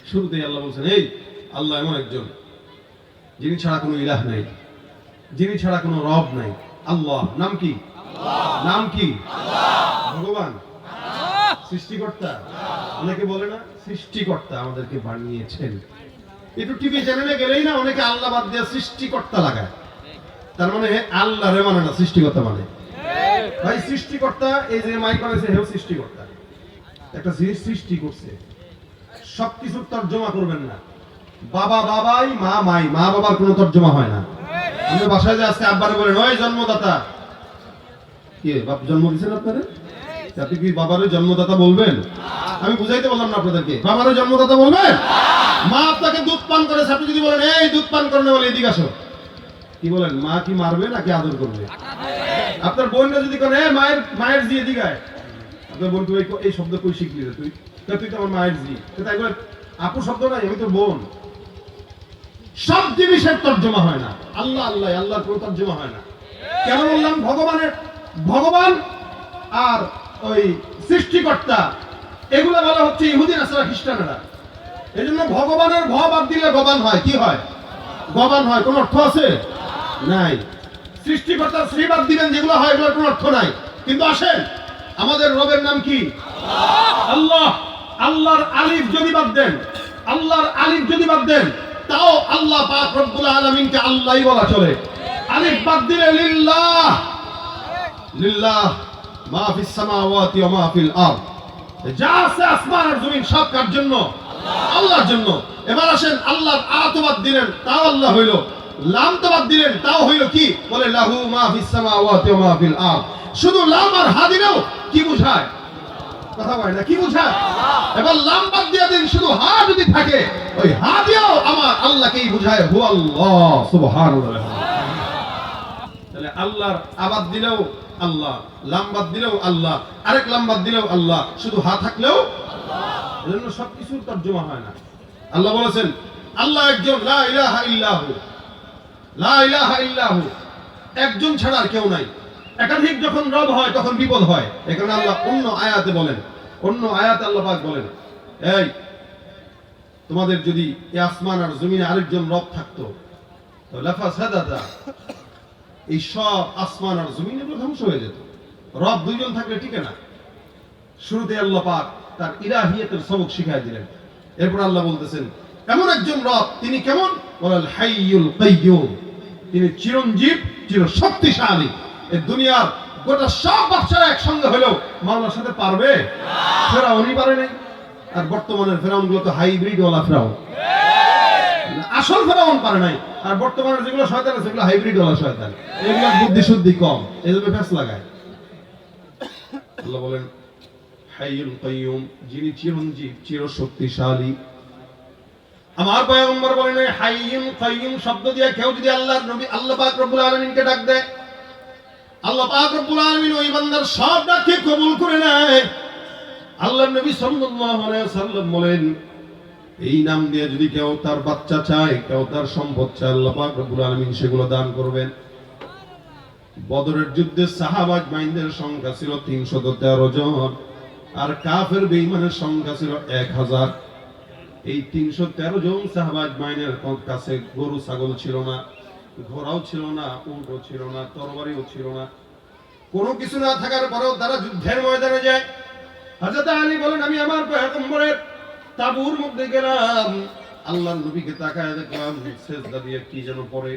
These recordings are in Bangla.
শুরুতেই আল্লাহ বলছেন, এই আল্লাহ এমন একজন যিনি ছাড়া কোনো ইলাহ নাই, যিনি ছাড়া কোনো রব নাই। আল্লাহ নাম কি? নাম কি? ভগবান, সৃষ্টিকর্তা। অনেকে বলে না সৃষ্টিকর্তা আমাদেরকে বানিয়েছেন। একটু টিভি চ্যানেলে গেলেই না অনেকে আল্লাহ বাদ দিয়ে সৃষ্টিকর্তা লাগায়। তার মানে আল্লাহ রে মানে না, সৃষ্টিকর্তা মানে। ভাই সৃষ্টিকর্তা, এই যে মাইক বানাইছে হেও সৃষ্টিকর্তা, একটা জিনিস সৃষ্টি করছে। সবকিছুর তর্জমা করবেন না। বাবা বাবাই, মা মাই, মা বাবার কোনো তর্জমা হয় না। আমরা বাসায় যে আজকে আব্বারে বলেন, ওই জন্মদাতা, কি বাপ জন্ম দিয়েছেন আপনারা? আপনি কি বাবারও জন্মদাতা বলবেন? আমি বুঝাইতে বললাম না আপনাদেরকে, বাবারও জন্মদাতা বলবেন? মা আপনাকে দুধ পান করেছে, আপনি যদি বলেন এই দুধ পান করনে বলে এদিকে আসো, কি বলেন? মা কি মারবে নাকি আদর করবে? আপনার বোনরা যদি করে মায়ের মায়ের জি এদিকে আয়, আপনার বোন তুই এই শব্দ কই শিখলি রে? তুই তুই তো আমার মায়ের জি, তাই বলে আপু শব্দ নাই, আমি তোর বোন। সব জিনিসের তর্জমা হয় না। আল্লাহ আল্লাহ, আল্লাহর কোনো তর্জমা হয় না। কেন বললাম? ভগবানের, ভগবান আর ওই সৃষ্টিকর্তা, এগুলো বলা হচ্ছে ইহুদি নাসারা খ্রিস্টানেরা। এই জন্য ভগবানের ভ বাদ দিলে গবান হয়। কি হয়? গবান হয়। কোন অর্থ আছে? নাই। সৃষ্টিকর্তার শ্রী বাদ দিবেন, যেগুলো হয় এগুলোর কোনো অর্থ নাই। কিন্তু আসেন, আমাদের রবের নাম কি? আল্লাহ। আল্লাহর আলিফ যদি বাদ দেন, আল্লাহর আলিফ যদি বাদ দেন, তাও আল্লাহ পাক রব্বুল আলামিনকে আল্লাহই বলা চলে। আলিফ বাদ দিলে লিল্লাহ, লিল্লাহ মা ফিস সামাওয়াতি ওয়া মা ফিল আরদ, যা আছে আসমান আর জমিন সব কার জন্য? আল্লাহর জন্য। এবার আসেন, আল্লাহর আত বাদ দিলেন, তাও আল্লাহ হইল। লাম তো বাদ দিলেন, তাও হইল কি? বলে লাহু মা ফিস সামাওয়াতি ওয়া মা ফিল আরদ। শুধু লাম আর হা দিলেও কি বোঝায়? কথা বলে না, কি বোঝায়? এবার লাম বাদ দিয়ে দিন, শুধু হা যদি থাকে, ওই হা দিয়েও আমার আল্লাহকেই বোঝায়, হু আল্লাহ, সুবহানাল্লাহ। তাহলে আল্লাহর আবাদ দিলেও আল্লাহ, লাম বাদ দিলেও আল্লাহ, আরেক লাম বাদ দিলেও আল্লাহ, শুধু হা থাকলেও আল্লাহ। এজন্য সবকিছুর তর্জমা হয় না। আল্লাহ বলেছেন আল্লাহ একজন, লা ইলাহা ইল্লাহু, লা ইলাহা ইল্লাহু, একজন ছাড়া আর কেউ নাই। একাধিক যখন রব হয় তখন বিপদ হয়। এখানে আল্লাহ অন্য আয়াতে বলেন, অন্য আয়াতে আল্লাহ পাক বলেন, এই তোমাদের যদি এই আসমান আর জমিনে আরেকজন রব থাকতো, তো লাফাসাদাতা, এই সব আসমান আর জমিন এগুলো ধ্বংস হয়ে যেত। রব দুইজন থাকলে টিকে না। শুরুতে আল্লাহ পাক তার ইলাহিয়াতের সবক শিখাই দিলেন। এরপর আল্লাহ বলতেছেন এমন একজন রব, তিনি কেমন? বলেন হাইয়ুল কাইয়্যুম, তিনি চিরঞ্জীব, চিরশক্তিশালী। এই দুনিয়ার গোটা সব বাদশারা একসঙ্গে হলেও মাওলার সাথে পারবে? ফেরাউনই পারে নাই। আর বর্তমানের ফেরাউন গুলো তো হাইব্রিড ওয়ালা ফেরাউন, আসল ফেরাউন পারে নাই। আর বর্তমানে যেগুলো শয়তান আছে সেগুলো হাইব্রিড ওয়ালা শয়তান, এগুলো বুদ্ধি শুদ্ধি কম, এজন্য ফেস লাগায়। আল্লাহ বলেন হাইয়ুল কাইয়্যুম, যিনি চিরঞ্জীব, চিরশক্তিশালী। আমার পয়গম্বর বলেন হাইয়ুল কাইয়্যুম শব্দ দিয়ে কেউ যদি আল্লাহর নবী আল্লাহ পাক রব্বুল আলামিনকে ডাক দেয়, আল্লাহ পাক রব্বুল আলামিন ওই বান্দার সব ডাককে কবুল করে নেয়। আল্লাহর নবী সাল্লাল্লাহু আলাইহি ওয়াসাল্লাম বলেন এই নাম দিয়ে যদি কেউ তার বাচ্চা চায়, কেউ তার সম্পদ চায়, আল্লাহ পাক রব্বুল আলামিন সেগুলো দান করবেন। বদরের যুদ্ধে সাহাবা আজমাইনদের সংখ্যা ছিল 313 জন, আর কাফের বেঈমানের সংখ্যা ছিল 1000। এই 313 জন সাহাবা আজমাইনের কাছে গরু ছাগল ছিল না, ঘোড়াও ছিল না, উটও ছিল না, তরবারিও ছিল না। কোনো কিছু না থাকার পরেও তারা যুদ্ধের ময়দানে যায়। হযরত আলী বলেন আমি আমার পয়গম্বরের তাঁবুর মধ্যে গেলাম, আল্লাহর নবীকে তাকায় দেখলাম সিজদা দিয়ে কি যেন পড়ে।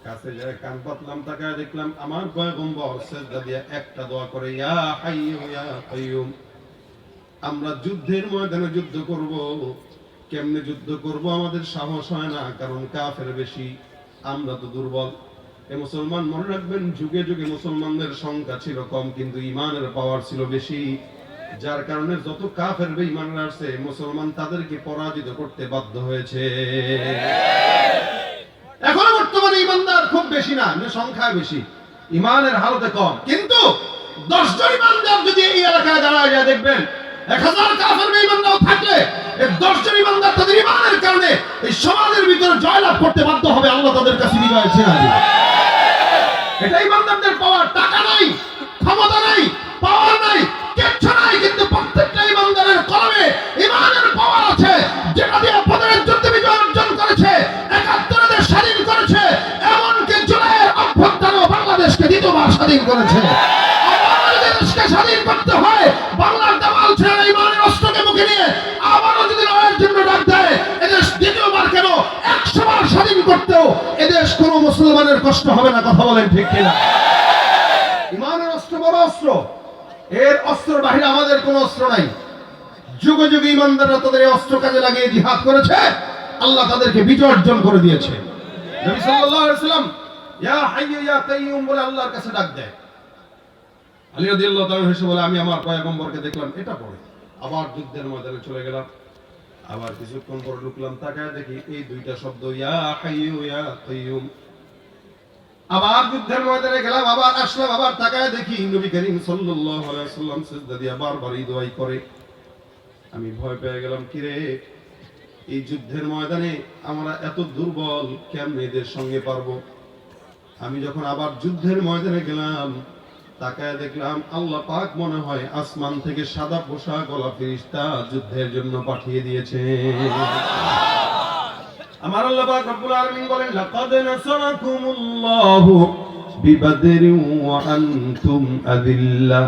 কাছে যায় কান পাতলাম, তাকায় দেখলাম আমার পয়গম্বর সিজদা দিয়ে একটা দোয়া করে, ইয়া হাইয়্যু ইয়া কাইয়্যুম। আমরা যুদ্ধের ময়দানে যুদ্ধ করব, কেমনে যুদ্ধ করব আমাদের সাহস হয় না, কারণ কাফের বেশি, আমরা তো দুর্বল। এ মুসলমান মনে রাখবেন, যুগে যুগে মুসলমানদের সংখ্যা ছিল কম, কিন্তু ঈমানের পাওয়ার ছিল বেশি। যার কারণে যত কাফের বেঈমানরা আছে, মুসলমান তাদেরকে পরাজিত করতে বাধ্য হয়েছে। এখন বর্তমানে ঈমানদার খুব বেশি না, সংখ্যায় বেশি, ঈমানের হালতে কম। কিন্তু 10 জন ঈমানদার যদি এই এলাকায় দাঁড়ায় যায়, দেখবেন 1000 কাফের বেঈমানরাও থাকলে এই 10 জন ঈমানদার তাদের ঈমানের কারণে এই সমাজের ভিতরে জয়লাভ করতে বাধ্য হবে। আল্লাহ তাদের কাছে বিজয় ছেড়ে দিবে। এটা ঈমানদারদের পাওয়ার। টাকা নাই, ক্ষমতা নাই, পাওয়ার নাই, কিচ্ছু নাই, কিন্তু প্রত্যেকটা ঈমানদারের কলমে ঈমানের পাওয়ার আছে। যেটা দিয়ে বদরের যুদ্ধে বিজয় অর্জন করেছে, ৭১ দেশ স্বাধীন করেছে, এমনকি জুলাইয়ের অভ্যুত্থানও বাংলাদেশকে দ্বিতীয়বার স্বাধীন করেছে। আবারও যদি দেশকে স্বাধীন করতে হয়, বাংলার দেওয়াল ছেড়ে ইমানের অস্ত্রকে মুখে নিয়ে আবারও যদি লড়াইয়ের জন্য ডাক দেয়, এদেশ দ্বিতীয়বার কেন ১০০ বার স্বাধীন করতেও এদেশ কোনো মুসলমানের কষ্ট হবে না। কথা বলেন ঠিক কিনা? ইমানের অস্ত্র বড় অস্ত্র, এর অস্ত্রের বাহিরে আমাদের কোনো অস্ত্র নাই। যুগে যুগে ইমানদাররা তাদের এই অস্ত্র কাজে লাগিয়ে জিহাদ করেছে, আল্লাহ তাদেরকে বিজয় অর্জন করে দিয়েছে। নবী সাল্লাল্লাহু আলাইহি ওয়াসাল্লাম ইয়া হাইয়্যু ইয়া কাইয়্যুম বলে আল্লাহর কাছে ডাক দেয়। আলী রাদিয়াল্লাহু তাআলা হেসে বলে, আমি আমার পয়গম্বরকে দেখলাম এটা পড়ে। আবার যুদ্ধের ময়দানে চলে গেলাম, আবার কিছুক্ষণ পরে ঢুকলাম, তাকায় দেখি এই দুইটা শব্দ ইয়া হাইয়্যু ইয়া কাইয়্যুম। আবার যুদ্ধের ময়দানে গেলাম, আবার আসলাম, আবার তাকায় দেখি নবী করিম সাল্লাল্লাহু আলাইহি ওয়াসাল্লাম সিজদা দিয়ে বারবার এই দোয়াই করে। আমি ভয় পেয়ে গেলাম, কিরে এই যুদ্ধের ময়দানে আমরা এত দুর্বল, কেমনে এদের সঙ্গে পারবো? আমি যখন আবার যুদ্ধের ময়দানে গেলাম, তাকায় দেখলাম আল্লাহ পাক মনে হয় আসমান থেকে সাদা পোশাক ওলা ফেরেশতা যুদ্ধের জন্য পাঠিয়ে দিয়েছে। আমার আল্লাহ পাক রব্বুল আলামিন বলেন, লাকাদ নাসারাকুমুল্লাহু বিবাদরিন ওয়া আনতুম আযিল্লা।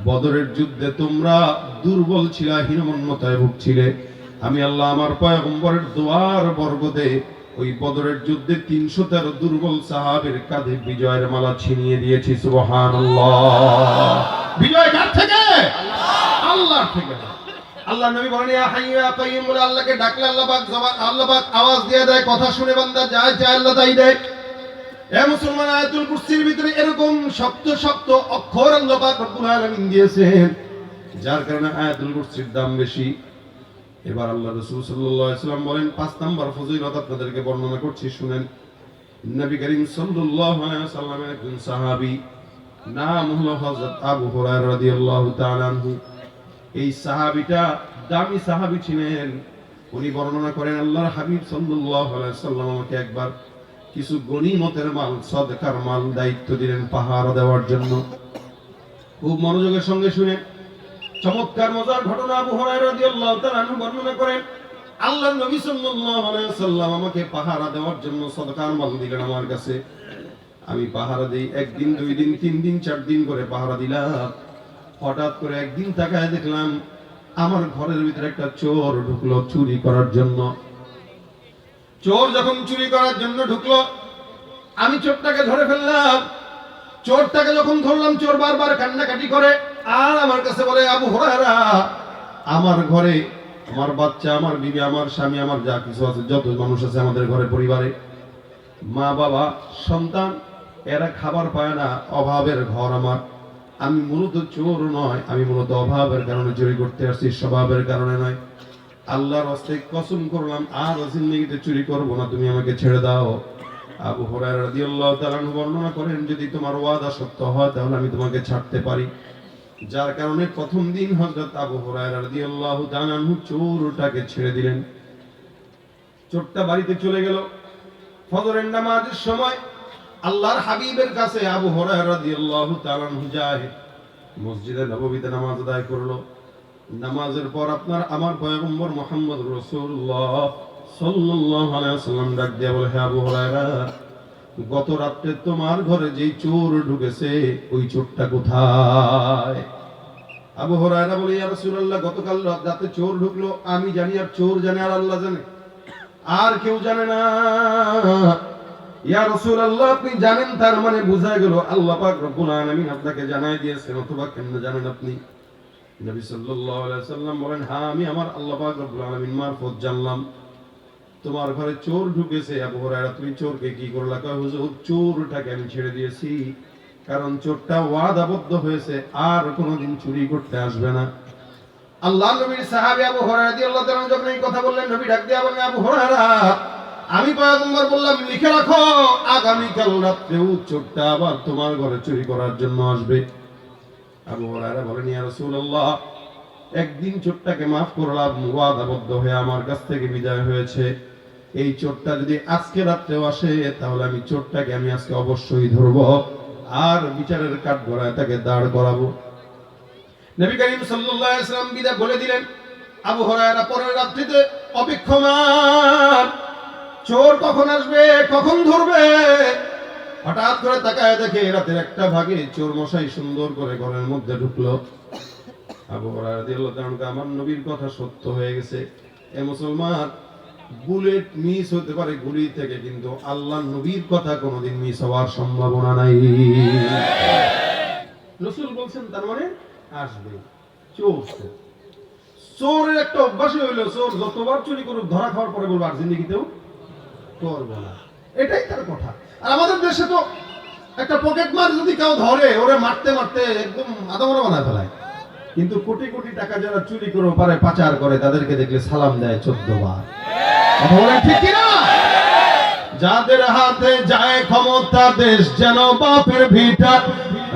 বদরের যুদ্ধে তোমরা দুর্বল ছিলা, হীনমন্যতায় ভুগছিলে। আমি আল্লাহ আমার পয়গম্বরের দোয়ার বরকতে ওই বদরের যুদ্ধে ৩১৩ দুর্বল সাহাবীর কাঁধে বিজয়ের মালা ছিনিয়ে দিয়েছি। সুবহানাল্লাহ। বিজয় কার থেকে? আল্লাহর থেকে। আল্লাহ নবী বলেন, ইয়া হাইয়্যু ইয়া কাইয়্যুম বলে আল্লাহকে ডাকলে আল্লাহ পাক আওয়াজ দিয়ে দেয়, কথা শুনে বান্দা যায় চায় আল্লাহ তাই দেয়। এ মুসলমান, আয়াতুল কুরসির ভিতরে এরকম শক্ত শক্ত অক্ষর আল্লাহ পাক রব্বুল আলামিন দিয়েছেন, যার কারণে আয়াতুল কুরসির দাম বেশি। এবার আল্লাহ রাসূল সাল্লাল্লাহু আলাইহি ওয়াসাল্লাম বলেন, ৫ নাম্বার ফজিলত আপনাদেরকে বর্ণনা করছি, শুনেন। নবী করিম সাল্লাল্লাহু আলাইহি ওয়াসাল্লামের একজন সাহাবী, নাম হলো হযরত আবু হুরায়রা রাদিয়াল্লাহু তাআলা আনহু। এই সাহাবীটা দামি সাহাবী ছিলেন। উনি বর্ণনা করেন, আল্লাহর হাবিব সাল্লাল্লাহু আলাইহি ওয়াসাল্লাম আমাকে একবার কিছু গনিমতের মাল, সদকার মাল দায়িত্ব দিলেন পাহারা দেওয়ার জন্য। খুব মনোযোগের সঙ্গে শুনে। চমৎকার মজার ঘটনা আবু হুরায়রা রাদিয়াল্লাহু তাআলা আনহু বর্ণনা করেন, আল্লাহর নবী সাল্লাল্লাহু আলাইহি ওয়াসাল্লাম আমাকে পাহারা দেওয়ার জন্য সদকার মাল দিলেন আমার কাছে। আমি পাহারা দেই, একদিন, 2 দিন, 3 দিন, 4 দিন করে পাহারা দিলাম। হঠাৎ করে একদিন তাকায় দেখলাম আমার ঘরের ভিতরে একটা চোর ঢুকলো চুরি করার জন্য। চোর যখন চুরি করার জন্য ঢুকলো, আমি চোরটাকে ধরে ফেললাম। চোরটাকে যখন ধরলাম, চোর বারবার কান্নাকাটি করে আর আমার কাছে বলে, আবু হুরায়রা, আমার ঘরে আমার বাচ্চা, আমার বিবি, আমার স্বামী, আমার যা কিছু আছে, যত মানুষ আছে আমাদের ঘরে, পরিবারে মা বাবা সন্তান, এরা খাবার পায় না, অভাবের ঘর আমার। আমি মূলত চোর নয়, আমি মূলত অভাবের কারণে চুরি করতে আসছি, স্বভাবের কারণে নয়। আল্লাহর হস্তে কসম করলাম আর জিন্দেগিতে চুরি করব না, তুমি আমাকে ছেড়ে দাও। আবু হুরায়রা রাদিয়াল্লাহু তাআলা বর্ণনা করেন, যদি তোমার ওয়াদা সত্য হয় তাহলে আমি তোমাকে ছাড়তে পারি। যার কারণে প্রথম দিন হযরত আবু হুরায়রা রাদিয়াল্লাহু তাআলা চোরটাকে ছেড়ে দিলেন। চোরটা বাড়িতে চলে গেল। ফজরের নামাজের সময় আল্লাহর হাবিবের কাছে আবু হুরায়রা রাদিয়াল্লাহু তাআলা যায়, মসজিদে নববীতে নামাজ আদায় করলো। নামাজের পর আমার পয়গম্বর মুহাম্মদ রাসূলুল্লাহ সাল্লাল্লাহু আলাইহি ওয়াসাল্লাম ডাক দিয়ে বলে, হে আবু হুরায়রা, গত রাতে তোমার ঘরে যেই চোর ঢুকেছে ওই চোরটা কোথায়? আবু হুরায়রা বলে, ইয়া রাসূলুল্লাহ, গতকাল রাতে চোর ঢুকলো, আমি জানি আর চোর জানে আর আল্লাহ জানে, আর কেউ জানে না। ইয়া রাসূলুল্লাহ, আপনি জানেন, তার মানে বোঝা গেল আল্লাহ পাক রব্বুল আলামিন আপনাকে জানাই দিয়েছেন, অথবা কেন জানেন আপনি? নবী সাল্লাল্লাহু আলাইহি ওয়াসাল্লাম বলেন, হ্যাঁ, আমি আমার আল্লাহ পাক রব্বুল আলামিন মারফত জানলাম তোমার ঘরে চোর ঢুকেছে। আবু হুরায়রা, তুমি চোরকে কি করলা? কয়, হুজুর, চোরটাকে আমি ছেড়ে দিয়েছি, কারণ চোরটা ওয়াদাবদ্ধ হয়েছে আর কোনোদিন চুরি করতে আসবে না। আল্লাহর নবীর সাহাবী আবু হুরায়রা রাদিয়াল্লাহু তাআলা যখন এই কথা বললেন, নবী ডাক দিয়ে বলেন, আবু হুরায়রা, আমি পয়গম্বর বললাম, লিখে রাখো, আগামীকাল রাত্রেও চোরটা আবার তোমার ঘরে চুরি করার জন্য আসবে। আবু হুরায়রা বলেন, ইয়া রাসূলুল্লাহ, একদিন চোরটাকে মাফ করলাম, ওয়াদাবদ্ধ হয়ে আমার কাছ থেকে বিদায় হয়েছে। এই চোরটা যদি আজকে রাত্রেও আসে, তাহলে আমি চোরটাকে আজকে অবশ্যই ধরবো আর বিচারের কাঠগড়ায় তাকে দাঁড় করাবো। নবী করিম সাল্লাল্লাহু আলাইহি ওয়াসাল্লাম বিদায় বলে দিলেন। আবু হুরায়রা পরের রাত্রিতে অবিক্ষমান। চোর কখন আসবে, কখন ধরবে, হঠাৎ করে তাকায় দেখে রাতের একটা ভাগে চোর মশাই সুন্দর করে ঘরের মধ্যে ঢুকলো। আবু হুরায়রা রাদিয়াল্লাহু তাআলা বলেন, আমার নবীর কথা সত্য হয়ে গেছে। এ মুসলমান, বুলেট মিস হতে পারে গুলি থেকে, কিন্তু আল্লাহর নবীর কথা কোনোদিন মিস হওয়ার সম্ভাবনা নাই। রাসূল বলছেন তার মানে আসবে চোর। চোরের একটা অভ্যাস হইলো, চোর যতবার চুরি করুক ধরা খাওয়ার পরে বলবো আর জিন্দেগিতেও করবো না, এটাই তার কথা। আর আমাদের দেশে তো একটা পকেট মার যদি কেউ ধরে, ওরে মারতে মারতে একদম আদামরা বানায় ফেলায়। কিন্তু কোটি কোটি টাকা যারা চুরি করে পারে পাচার করে, তাদেরকে দেখলে সালাম দেয় 14 বার। কথা বলেন ঠিক কিনা? যাদের হাতে যায় ক্ষমতা, দেশ যেন বাপের ভিটা,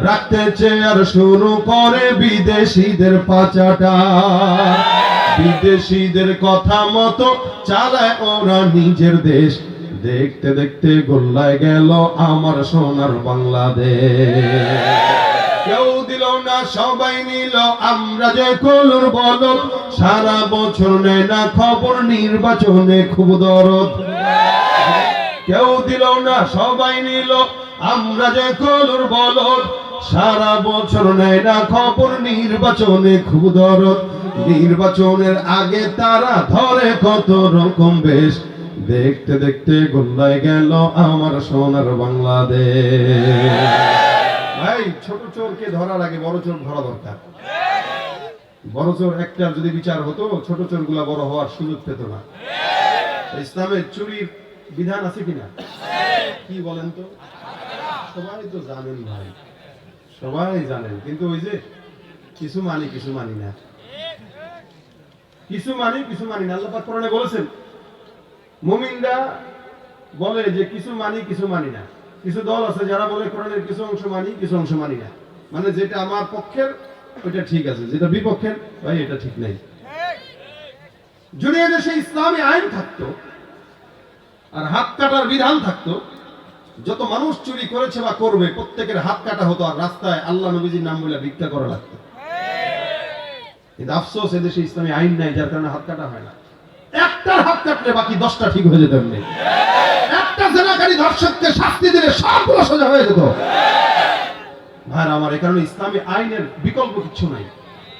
রাখতে চেয়ার শুরু করে বিদেশিদের পাচাটা। বিদেশিদের কথা মতো চালায় ওরা নিজের দেশ। দেখতে দেখতে গোল্লায় গেল আমার সোনার বাংলাদেশ। কেউ দিল না, সবাই নিল, আমরা যে কলুর বলো। সারা বছর নেয় না খবর, নির্বাচনে খুব দরদ। কেউ দিল না, সবাই নিল, আমরা যে কলুর বলো। সারা বছর নেয় না খবর, নির্বাচনে খুব দরদ। নির্বাচনের আগে তারা ধরে কত রকম বেশ। দেখতে দেখতে গোল্লায় গেল আমার সোনার বাংলাদেশ। ভাই, ছোট চোরকে ধরার আগে বড় চোর ধরা দরকার। বড় চোর একটার যদি বিচার হতো, ছোট চোরগুলা বড় হওয়ার সুযোগ পেত না। ইসলামে চুরির বিধান আছে কিনা? কি বলেন তো? সবাই তো জানেন ভাই, সবাই জানেন, কিন্তু ওই যে কিছু মানি কিছু মানি না, কিছু মানি কিছু মানি না। আল্লাহ পাক কোরআনে বলেছেন, মুমিনরা বলে যে কিছু মানি কিছু মানি না। কিছু দল আছে যারা বলে কোরআনের কিছু অংশ মানি কিছু অংশ মানি না, মানে যেটা আমার পক্ষের ওইটা ঠিক আছে, যেটা বিপক্ষের ভাই এটা ঠিক নাই। যদি এদেশে ইসলামী আইন থাকতো আর হাত কাটার বিধান থাকতো, যত মানুষ চুরি করেছে বা করবে প্রত্যেকের হাত কাটা হতো, আর রাস্তায় আল্লাহ নবীজির নাম বলে ভিক্ষা করা লাগতো। কিন্তু আফসোস, এদেশে ইসলামী আইন নাই, যার কারণে হাত কাটা হয় না। একটার হাত কাটলে বাকি 10টা ঠিক হয়ে যেত। একটা জেনাকারী ধর্ষককে শাস্তি দিলে সবগুলো সোজা হয়ে যেত। ভাই আমার, এই কারণে ইসলামী আইনের বিকল্প কিছু নাই।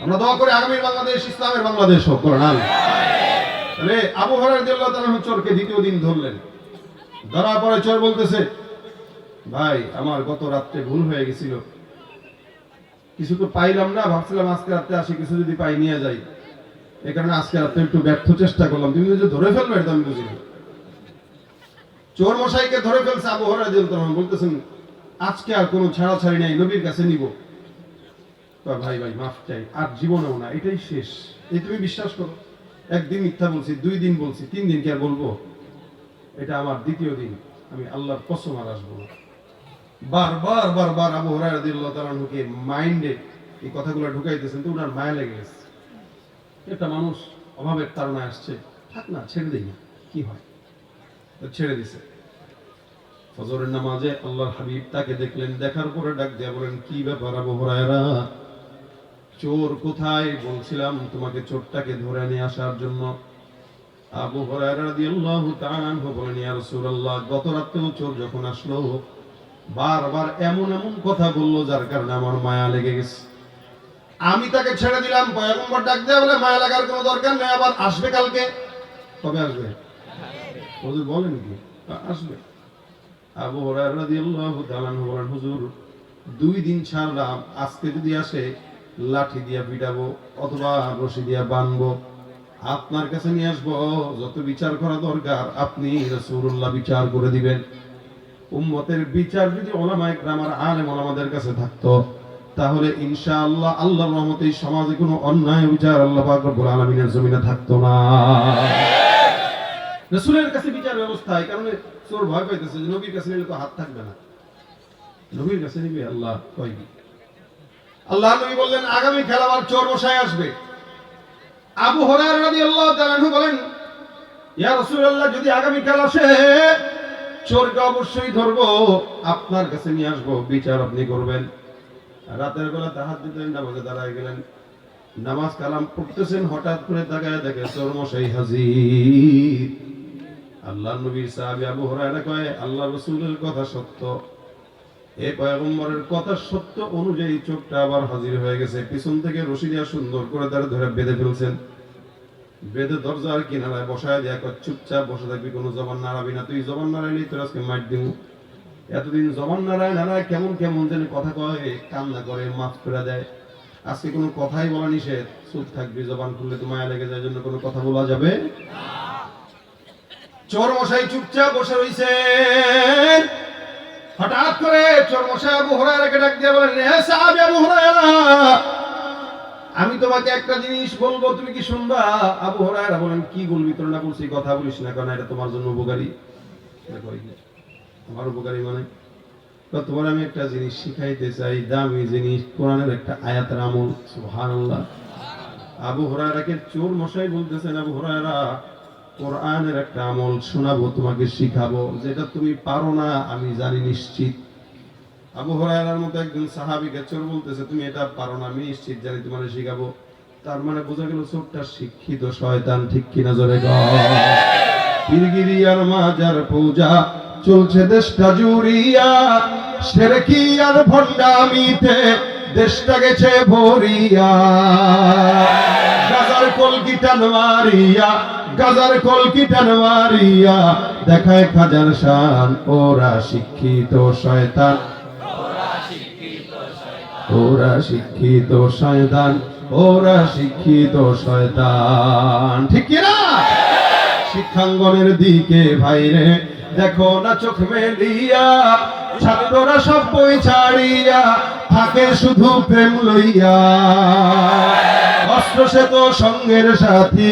আমরা দোয়া করি আগামী বাংলাদেশ ইসলামের বাংলাদেশ হোক। বলেন আমিন। তাহলে আবু হুরায়রা রাদিয়াল্লাহু তাআলা চোরকে দ্বিতীয় দিন ধরলেন। ধরার পরে চোর বলতেছে, ভাই আমার গত রাত্রে ভুল হয়ে গেছিল, কিছু তো পাইলাম না, ভাবছিলাম আজকে রাতে আসি কিছু যদি পাই নিয়ে যাই, এই কারণে আজকে রাতে একটু ব্যর্থ চেষ্টা করলাম। তুমি যে ধরে ফেলবে এটা আমি বুঝিনি। চোর মশাইকে ধরে ফেলছে আবু হুরায়রা রাদিয়াল্লাহু তাআলা, বলতেছেন আজকে আর কোনো ছাড়াছাড়ি নাই, নবীর কাছে নিব। ভাই ভাই মাফ চাই, আর জীবনেও না, এটাই শেষ। এই তুমি বিশ্বাস করো, একদিন মিথ্যা বলছি, 2 দিন বলছি, 3 দিন কি আর বলবো? এটা আমার দ্বিতীয় দিন, আমি আল্লাহর কসম আর আসবো না। বারবার বারবার আবু হুরায়রা রাদিয়াল্লাহু তাআলা কে মাইন্ডে এই কথাগুলো ঢুকাইতেছেন, তো উনার মায়া লেগে গেছে। একটা মানুষ অভাবের তাড়নায় আসছে, থাক না, ছেড়ে দেই না, কি হয়, তো ছেড়ে দিছে। ফজরের নামাজে আল্লাহর হাবিব তাকে দেখলেন, দেখার পরে ডাক দিয়া বলেন, কি ব্যাপার আবু হুরায়রা, চোর কোথায়? বলছিলাম তোমাকে চোরটাকে ধরে নিয়ে আসার জন্য। আবু হুরায়রা রাদিয়াল্লাহু তাআলা বলেন, ইয়া রাসূলুল্লাহ, গত রাতেও চোর যখন আসলো বারবার এমন এমন কথা বললো, যার কারণে আমার মায়া লেগে গেছে। আমি তাকে ছেড়ে দিলাম। পয়গম্বর ডাক দেয়া বলে, মায়া লাগার কোনো দরকার নেই, আবার আসবে কালকে। কবে আসবে? হুজুর বলেন কি আসবে? আবু হুরায়রা রাদিয়াল্লাহু তাআলা বলেন, হুজুর 2 দিন ছাড়লাম, আজকে যদি আসে লাঠি দিয়া পিটাবো অথবা রশি দিয়া বানবো, আপনার কাছে নিয়ে আসবো। যত বিচার করা দরকার আপনি রাসূলুল্লাহ বিচার করে দিবেন। উম্মতের বিচার যদি উলামায়ে কেরাম আর আলেম ওলামাদের কাছে থাকতো, তাহলে ইনশাআল্লাহ আল্লাহর রহমতে এই সমাজে কোনো অন্যায় বিচার আল্লাহ পাক রব্বুল আলামিনের জমিনে থাকতো না। রাসূলের কাছে বিচার ব্যবস্থা, এই কারণে চোর ভয় পাইতেছে যে নবীর কাছে নিলে তো হাত থাকবে না, নবীর কাছে নিবে আল্লাহ কয় কি? আল্লাহ নবী বললেন, আগামী খেলাবার চোর মশাই আসবে। আবু হুরায়রা রাদিয়াল্লাহু তাআলা বলেন, ইয়া রাসূলুল্লাহ, যদি আগামী কাল আসে চোরকে অবশ্যই ধরবো, আপনার কাছে নিয়ে আসবো, বিচার আপনি করবেন। রাতের বেলা তাহাজ্জুদের নামাজে দাঁড়ায় গেলেন। নামাজ কালাম পড়তেছেন, হঠাৎ করে তাকায় দেখে চোর মশাই হাজির। আল্লাহর নবীর সাহাবী আবু হুরায়রা কয়, আল্লাহর রাসূলের কথা সত্য, এই পয়গম্বরের কথা সত্য অনুযায়ী চোরটা আবার হাজির হয়ে গেছে। পিছন থেকে রশি দিয়া সুন্দর করে তারা ধরে বেঁধে ফেলছেন। বেঁধে দরজার কিনারায় বসায় দিয়া কয়, চুপচাপ বসে থাকবি, কোনো জবান নাড়াবি না। তুই জবান নাড়াইলি তোর আজকে মার দিমু। এতদিন জবান নাড়ায় কেমন কেমন যেন কথা কয়, কান্না করে, মাফ করে দেয়। আজকে কোনো কথাই বলা নিষেধ, চুপ থাকবি, জবান খুললে তো মায়া লেগে যায়, জন্য কোনো কথা বলা যাবে না। চোর মশাই চুপচাপ বসে রইছেন। হঠাৎ করে চোর মশাই আবু হুরায়রাকে ডাক দিয়ে বলেন, হে সাহাবী আবু হুরায়রা, আমি তোমাকে একটা জিনিস বলবো, তুমি কি শুনবা? আবু হুরায়রা বলেন, কি বলবি? তোর না বলছি কথা বলিস না কেন? এটা তোমার জন্য উপকারী। আমার উপকারী মানে তোমার আমি একটা জিনিস শিখাইতে চাই, দামি জিনিস, কোরআনের একটা আয়াতের আমল। সুবহানাল্লাহ। আবু হুরায়রাকে চোর মশাই বলতেছেন, আবু হুরায়রা, কোরআনের একটা আমল শোনাবো, তোমাকে শিখাবো, যেটা তুমি পারো না আমি জানি নিশ্চিত। আবু হুরায়রার মতো একজন সাহাবীকে চোর বলতেছে, তুমি এটা পারো না, আমি নিশ্চিত জানি, তোমাকে শিখাবো। তার মানে বোঝা গেল চোরটা শিক্ষিত শয়তান, ঠিক কিনা জোরে কও। পীরগিরি আর মাজার পূজা চলছে দেশটা জুড়িয়া, শিরকি আর ভণ্ডামিতে দেশটা গেছে ভরিয়া। গাজার কলকি টান মারিয়া, গাজার কলকি টান মারিয়া দেখায় খাজার শান, ওরা শিক্ষিত শয়তান, ওরা শিক্ষিত শয়তান, ওরা শিক্ষিত শয়তান, ঠিক কিনা? শিক্ষাঙ্গনের দিকে ভাইরে দেখো না চোখ মেলিয়া, ছাত্ররা সব বই ছাড়িয়া থাকে শুধু প্রেম লইয়া। অস্ত্র সে তো সঙ্গের সাথী,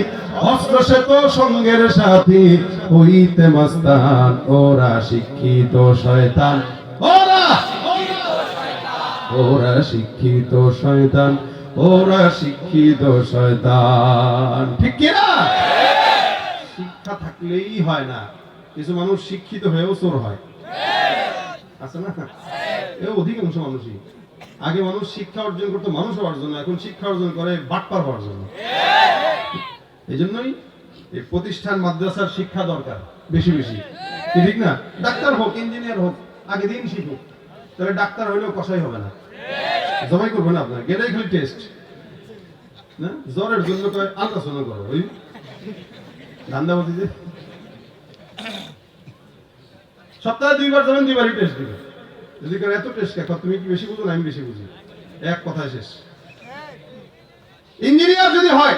অস্ত্র সে তো সঙ্গের সাথী, হইতে মাস্তান, ওরা শিক্ষিত শয়তান, ওরা ওরা শিক্ষিত শয়তান, ওরা শিক্ষিত শয়তান, ঠিক কিনা? শিক্ষা থাকলেই হয় না, কিছু মানুষ শিক্ষিত হয়েও চোর হয়, আছে না? অধিকাংশ মানুষই, আগে মানুষ শিক্ষা অর্জন করতো মানুষ হওয়ার জন্য, এখন শিক্ষা অর্জন করে বাটপার হওয়ার জন্য। এই জন্যই এই প্রতিষ্ঠান মাদ্রাসার শিক্ষা দরকার বেশি বেশি, ঠিক না? ডাক্তার হোক, ইঞ্জিনিয়ার হোক, আগে দিন শিখুক, তাহলে ডাক্তার হইলেও কষাই হবে না, জমাই করবে না, আপনার গেলেই খালি টেস্ট না। জ্বরের জন্য কয় আল্ট্রাসাউন্ড করো, ওই ধান্দা বলছি যে সপ্তাহে 2 বার যাবেন, 2 বারই টেস্ট দিবে। যদি করে এত টেস্ট কে, তুমি কি বেশি বুঝো না আমি বেশি বুঝি, এক কথায় শেষ। ইঞ্জিনিয়ার যদি হয়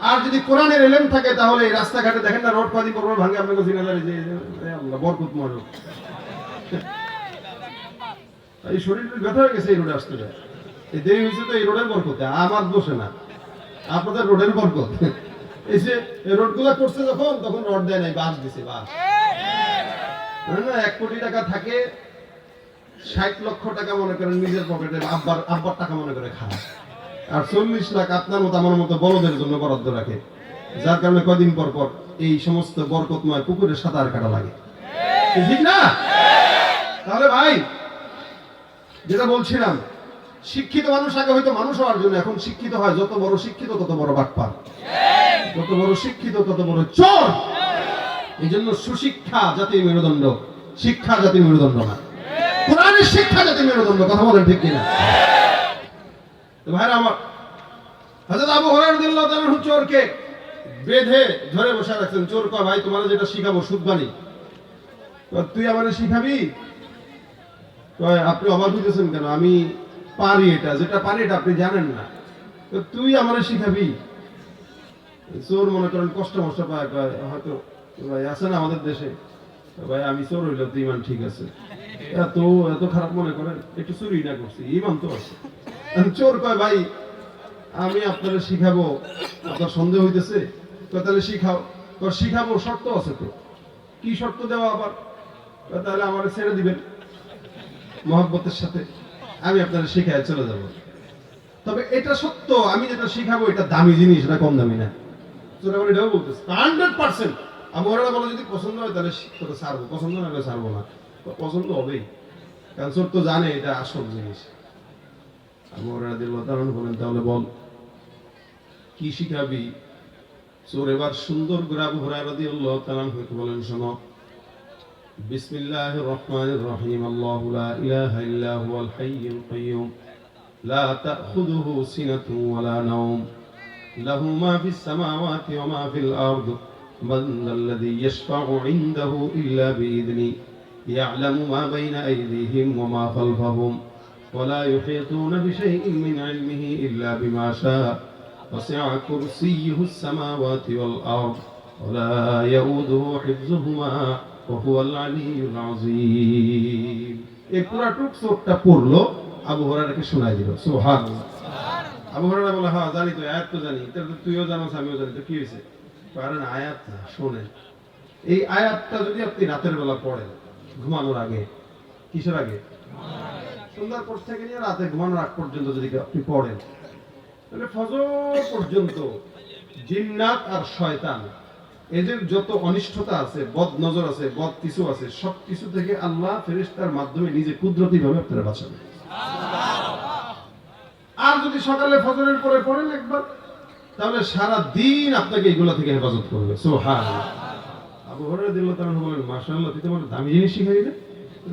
আর যদি কোরআনের এলেম থাকে, তাহলে এই রাস্তাঘাটে দেখেন না রোড পাদি পড়বে ভাঙে, আপনাকে জিনাদারি যে আল্লাহ বরকত মরো, এই শরীরের ব্যথা হয়ে গেছে এই রোডে আসতে যায়, এই দেরি হয়েছে তো এই রোডের বরকতে, আমার দোষে না, আপনাদের রোডের বরকত। এই যে রোডগুলা করছে যখন, তখন রড দেয় নাই, বাস দিছে, বাস। 1 কোটি টাকা থাকে, 60 লক্ষ টাকা মনে করেন নিজের পকেটে, আব্বার টাকা মনে করে খায়, আর 40 লাখ আপনার মতো আমার মতো বড়দের জন্য বরাদ্দ রাখে, যার কারণে কদিন পর পর এই সমস্ত বরকতময় পুকুরে সাঁতার কাটা লাগে, ঠিক না? তাহলে ভাই যেটা বলছিলাম, শিক্ষিত মানুষ আগে হয়তো মানুষ হওয়ার জন্য, এখন শিক্ষিত হয়, যত বড় শিক্ষিত তত বড় বাটপার, যত বড় শিক্ষিত তত বড় চোর। এই জন্য সুশিক্ষা জাতির মেরুদণ্ড, শিক্ষা জাতির মেরুদণ্ড না, কোরআনের শিক্ষা জাতির মেরুদণ্ড, কথা বলেন ঠিক কিনা? তো ভাইরা আমার, হযরত আবু হুরায়রা রাদিয়াল্লাহু তাআলা চোরকে বেঁধে ধরে বসে রাখছেন। চোর কয়, ভাই তোমার যেটা শিখাবো সুদবানি, তুই আমারে শিখাবি? কয়, আপনি অবাক হইতেছেন কেন? আমি পারি, এটা যেটা পারি এটা আপনি জানেন না, তো তুই আমারে শিখাবি? চোর মনে করেন কষ্ট মষ্ট পায়, হয়তো ভাই আছে না আমাদের দেশে, ভাই আমি চোর হইলে তো ইমান ঠিক আছে, এত এত খারাপ মনে করেন, একটু চুরি না করছি, ইমান তো আছে। চোর কয়, ভাই আমি আপনারা শিখাবো, আপনার সন্দেহ হইতেছে, তাহলে শিখাও। শিখাবো, শর্ত আছে তো। কি শর্ত দেওয়া আবার? তাহলে আমার ছেড়ে দিবেন মহব্বতের সাথে, আমি আপনারা শিখায় চলে যাব। তবে এটা সত্য, আমি যেটা শিখাবো এটা দামি জিনিস না, কম দামি না। চোর আবার এটাও বলতেছে 100%। আবু হুরায়রা বলে, যদি পছন্দ হয় তাহলে তোকে ছাড়বো, পছন্দ না হলে ছাড়বো না। পছন্দ হবেই, কারণ চোর তো জানে এটা আসল জিনিস। আবু হুরায়রা রাদিয়াল্লাহু তাআলা বলেন, তাহলে বল কি শিখাবি? চোর এবার সুন্দর করে আবু হুরায়রা রাদিয়াল্লাহু তাআলা আনহু বলেন, শোনো, বিসমিল্লাহির রহমানির রহিম, আল্লাহু লা ইলাহা ইল্লা হুয়াল হাইয়ুল কাইয়্যুম লা তাখুযুহু সিনাতুন ওয়ালা নাওম লাহু মা ফিস সামাওয়াতি ওয়া মা ফিল আরদ মান যাল্লাযী ইয়াশফা'ু ইনদাহু ইল্লা বিইذনি ইয়া'লামু মা বাইনা আইদিহিম ওয়া মা খালফাহুম ওয়া লা ইউহীতুনা বিশাইইন মিন ইলমিহি ইল্লা বিমা শা'a وسع كرسيه السماوات والأرض ولا يؤوده حفظهما وهو العلي العظيم। এই পুরাটুক সূরাটা পড়লো, আবু হুরায়রাকে শোনায় দিল। সুবহানাল্লাহ। আবু হুরায়রা বলে, হ্যাঁ জানি তো, আয়াত তো জানি। তাহলে তুইও জানোস, আমিও জানি, তো কি হয়েছে? কারণ আয়াত না, শোনেন। এই আয়াতটা যদি আপনি রাতের বেলা পড়েন ঘুমানোর আগে, কিসের আগে? সন্ধ্যার পর থেকে নিয়ে রাতে ঘুমানোর আগ পর্যন্ত যদি আপনি পড়েন, তাহলে ফজর পর্যন্ত জিন্নাত আর শয়তান এদের যত অনিষ্টতা আছে, বদ নজর আছে, বদ কিছু আছে, সব কিছু থেকে আল্লাহ ফেরেশতার মাধ্যমে নিজে কুদরতি ভাবে আপনারা বাঁচাবে। আর যদি সকালে ফজরের পরে পড়েন একবার, তাহলে সারা দিন আপনাকে এগুলা থেকে হেফাজত করবে। সুবহানাল্লাহ। আবু হুরায়রা রাদিয়াল্লাহু তাআলা বলেন, মাশাআল্লাহ, তুই তো আমার দামি জিনিস শিখাই দিলে,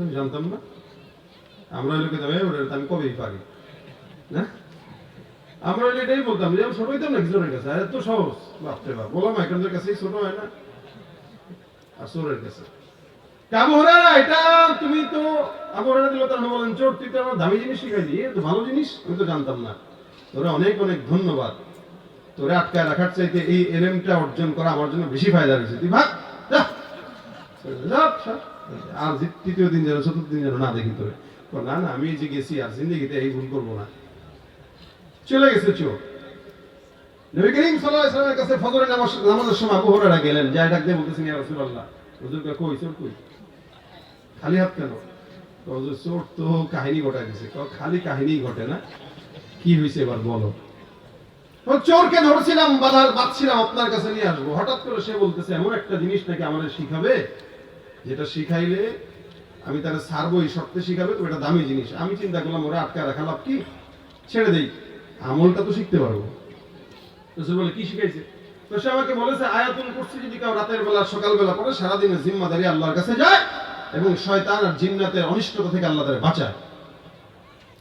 আমি জানতাম না। আমরা লোকে যাবে ওটা আমি কবেই পারি না, আমরা এটাই বলতাম যে ছোটই তো না জোরের কাছে, এত সহজ, বাপরে বাপ, বললাম একজনের কাছেই ছোট হয় না, আর চোরের কাছে। আবু হুরায়রা, এটা তুমি তো, আবু হুরায়রা রাদিয়াল্লাহু তাআলা বলেন, চোর, তুই তো আমার দামি জিনিস শিখাই দিই, এত ভালো জিনিস, আমি তো জানতাম না। তোরা অনেক অনেক ধন্যবাদ, তোরে আটকায় রাখার চাইতে এই এলেমটা অর্জন করা আমার জন্য বেশি ফায়দা হয়েছে। তুই ভাগ, যা, আর তৃতীয় দিন যেন, চতুর্থ দিন যেন না দেখি তোরে। না না, আমি যে গেছি আর জিন্দেগিতে এই ভুল করবো না। চলে গেছে চোর। নবী করিম সাল্লাল্লাহু আলাইহি ওয়াসাল্লামের কাছে ফজরের নামাজের সময় আবু হুরায়রা গেলেন, যায় ডাক দিয়ে বলতেছেন, ইয়া রাসূলুল্লাহ, হুজুর কই, চোর কই? খালি হাত কেন? হুজুর, চোর তো কাহিনী ঘটায় দিয়েছে। খালি কাহিনী ঘটে না, কি হয়েছে এবার বলো। চোরকে ধরছিলাম, বাঁধছিলাম, আপনার কাছে নিয়ে আসবো, হঠাৎ করে সে বলতেছে এমন একটা জিনিস নাকি আমাদের শিখাবে, যেটা শিখাইলে আমি তারা ছাড়বো, এই শর্তে শিখাবে, তো এটা দামি জিনিস। আমি চিন্তা করলাম, ওরা আটকা রাখা লাভ কি, ছেড়ে দেই, আমলটা তো শিখতে পারবো। তো সে বলে, কি শিখাইছে? তো সে আমাকে বলেছে, আয়াতুল কুরসি যদি কেউ রাতের বেলা সকালবেলা পড়ে, সারাদিনের জিম্মাদারি আল্লাহর কাছে যায় এবং শয়তান আর জিন্নাতের অনিষ্টতা থেকে আল্লাহ তাআলা বাঁচায়।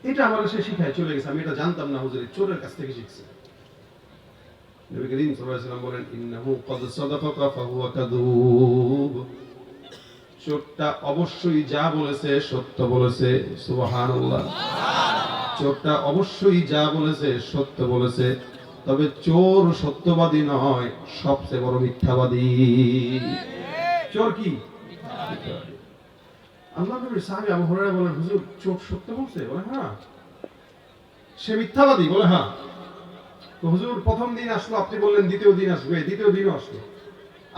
এটা আমার সে শিখায় চলে গেছে, আমি এটা জানতাম না, হুজুর চোরের কাছ থেকে শিখছি। নবী করিম সাল্লাল্লাহু আলাইহি ওয়াসাল্লাম বলেন, ইন্নাহু ক্বাদ সাদাকাকা ফাহুয়া কাযুব। চোরটা অবশ্যই যা বলেছে সত্য বলেছে। সুবহানাল্লাহ। চোরটা অবশ্যই যা বলেছে সত্য বলেছে, তবে চোর সত্যবাদী নয়, সবচেয়ে বড় মিথ্যাবাদী। চোর কি? আল্লাহর নবীর সাহাবী আবু হুরায়রা বলেন, হুজুর চোর সত্য বলছে? বলে হ্যাঁ। সে মিথ্যাবাদী? বলে হ্যাঁ। তো হুজুর, প্রথম দিন আসলো, আপনি বললেন দ্বিতীয় দিন আসবে, দ্বিতীয় দিনও আসলো,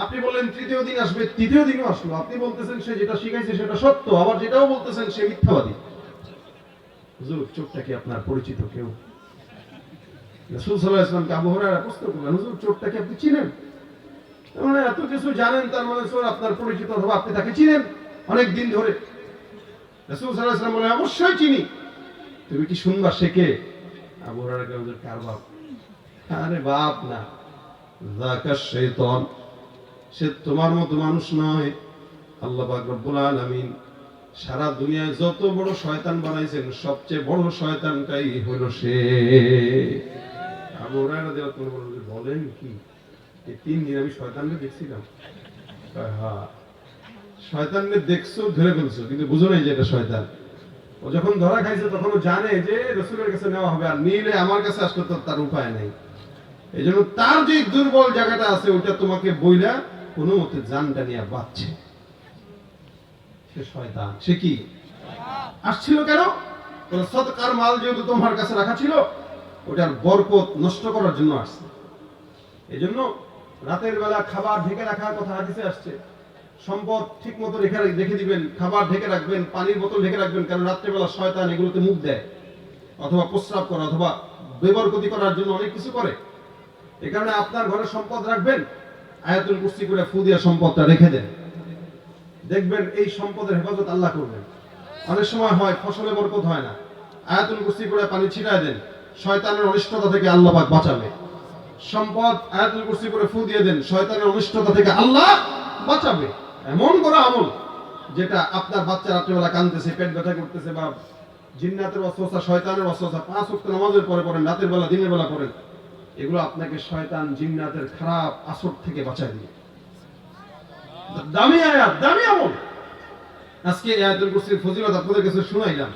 আপনি বললেন তৃতীয় দিন আসবে, তৃতীয় দিনও আসলো, আপনি বলতেছেন সে যেটা শিখাইছে সেটা সত্য, আবার যেটাও বলতেছেন সে মিথ্যাবাদী। হুজুর, চোরটা কি আপনার পরিচিত কেউ? রাসূল সাল্লাল্লাহু আলাইহি ওয়াসাল্লামকে আবু হুরায়রা প্রশ্ন করলেন, হুজুর চোরটাকে আপনি চিনেন? মানে এত কিছু জানেন, তার মানে চোর আপনার পরিচিত, অথবা আপনি তাকে চিনেন অনেক দিন ধরে। রাসূল সাল্লাল্লাহু আলাইহি ওয়াসাল্লাম বলেন, অবশ্যই চিনি। তুমি কি শুনবা সে কে? আবু হুরায়রা, হুজুর কার বাপ? আরে বাপ না, যাকা শাইতান, সে তোমার মতো মানুষ নয়। আল্লাহ পাক রব্বুল আলামিন সারা দুনিয়ায় যত বড় শয়তান বানাইছেন, সবচেয়ে বড় শয়তানটাই হলো সে। আবু হুরায়রা রাদিয়াল্লাহু তাআলা বলেন, কি এই 3 দিন আমি শয়তানকে দেখছিলাম? হ্যাঁ, শয়তানকে দেখছো, ধরে ফেলছো, কিন্তু বুঝো নাই যে এটা শয়তান। ও যখন ধরা খাইছে তখন ও জানে যে রাসূলের কাছে নেওয়া হবে, আর নিলে আমার কাছে আসলে তো তার উপায় নাই। এই জন্য তার যে দুর্বল জায়গাটা আছে ওটা তোমাকে বইলা কোনো মতে জানটা নিয়ে বাঁচছে। সে শয়তান। সে কি আসছিল কেন? সদকার মাল যেহেতু তোমার কাছে রাখা ছিল, ওটার বরকত নষ্ট করার জন্য আসছে। এই জন্য রাতের বেলা খাবার ঢেকে রাখার কথা হাদিসে আসছে। সম্পদ ঠিক মতো রেখে দিবেন, খাবার ঢেকে রাখবেন, পানির বোতল ঢেকে রাখবেন, কারণ রাত্রেবেলা শয়তান এগুলোতে মুখ দেয়, অথবা প্রস্রাব করে, অথবা বেবরকতি করার জন্য অনেক কিছু করে। এই কারণে আপনার ঘরে সম্পদ রাখবেন, আয়াতুল কুরসি করে ফু দিয়ে সম্পদটা রেখে দেন, দেখবেন এই সম্পদের হেফাজত আল্লাহ করবেন। অনেক সময় হয় ফসলে বরকত হয় না, আয়াতুল কুরসি করে পানি ছিটায় দেন, শয়তানের অনিষ্টতা থেকে আল্লাহ পাক বাঁচাবে। সম্পদ আয়াতুল কুরসি করে ফু দিয়ে দেন, শয়তানের অনিষ্টতা থেকে আল্লাহ বাঁচাবে। এমন করে আমল যেটা আপনার বাচ্চা রাত্রিবেলা কাঁদতেছে, পেট ব্যথা করতেছে, বা জিন্নাতের ওয়াসওয়াসা, শয়তানের ওয়াসওয়াসা 5 ওয়াক্ত নামাজের পরে পড়েন, রাতের বেলা দিনের বেলা পড়েন, এগুলো আপনাকে শয়তান জিন্নাতের খারাপ আসর থেকে বাঁচায় দিবে। দামি আয়াত, দামি আমল। আজকে আয়াতুল কুরসির ফজিলত আপনাদের কাছে শুনাইলাম।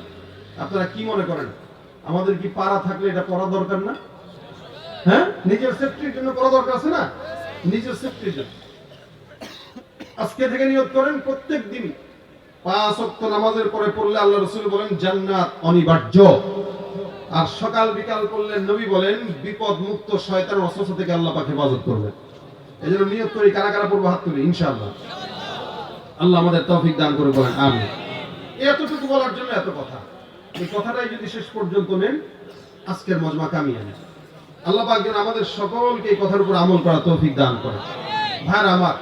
আপনারা কি মনে করেন আমাদের কি পারা থাকলে এটা পড়া দরকার না? হ্যাঁ, নিজের সেফটির জন্য পড়া দরকার আছে না? নিজের সেফটির জন্য আজকে থেকে নিয়ত করেন প্রত্যেক দিন 5 ওয়াক্ত নামাজের পরে পড়লে আল্লাহ রাসূল বলেন জান্নাত অনিবার্য। আর সকাল বিকাল পড়লে নবী বলেন বিপদ মুক্ত, শয়তানের ওয়াসওয়াসা থেকে আল্লাহ পাক হেফাজত করবেন। এজন্য নিয়ত করি, কারা কারা পড়বো হাত তুলি ইনশাআল্লাহ। আল্লাহ আমাদের তৌফিক দান করে, বলেন আমিন। এতটুকু বলার জন্য এত কথা। এই কথাটাই যদি শেষ পর্যন্ত নেন, আজকের মজমা কামিয়ান। আল্লাহ পাক যেন আমাদের সকলকে এই কথার উপর আমল করার তৌফিক দান করে। ভাইরা আমার,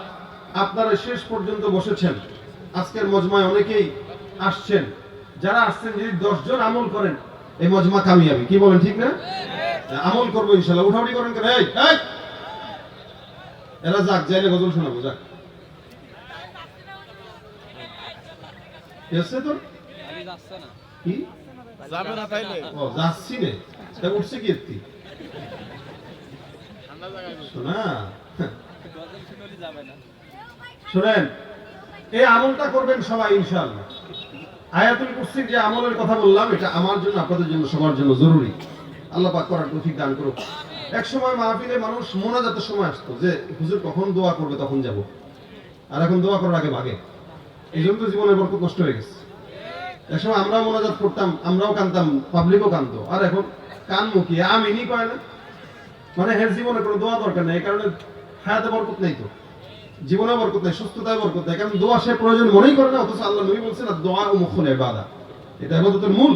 আপনারা শেষ পর্যন্ত বসেছেন, আজকের মজমায় অনেকেই আসছেন। যারা আসছেন যদি 10 জন আমল করেন, এই মজমা কামিয়াবি। কি বলেন, ঠিক না? আমল করবো ইনশাআল্লাহ। উঠাউঠি করেন কেন? এই এরা যাক, যাইলে গজল শোনাবো। যাক, এসে তোর কি যাবে না তাইলে? ও যাচ্ছি রে, তা উঠছে কি এত্তি শোনা। শুনেন, এই আমলটা করবেন সবাই ইনশাআল্লাহ। আয়াতুল কুরসির যে আমলের কথা বললাম, এটা আমার জন্য, আপনাদের জন্য, সবার জন্য জরুরি। আল্লাহ পাক করার তৌফিক দান করুক। এক সময় মাহফিলে মানুষ মোনাজাতের সময় আসতো যে হুজুর কখন দোয়া করবে তখন যাব, আর এখন দোয়া করার আগে ভাগে। এই জন্য তো জীবনের বরকত নষ্ট হয়ে গেছে। এক সময় আমরাও মোনাজাত করতাম, আমরাও কানতাম, পাবলিকও কানতো, আর এখন কানমু কি আমিনই কয় না। মানে হের জীবনে কোনো দোয়া দরকার নেই। এই কারণে হায়াতে বরকত নেই, তো জীবনে বরকত নেই, সুস্থতায় বরকত নেই। কারণ দোয়া সে প্রয়োজন মনেই করে না। অথচ আল্লাহ নবী বলছেন দোয়া ও মুখুল ইবাদা, এটা ইবাদতের মূল।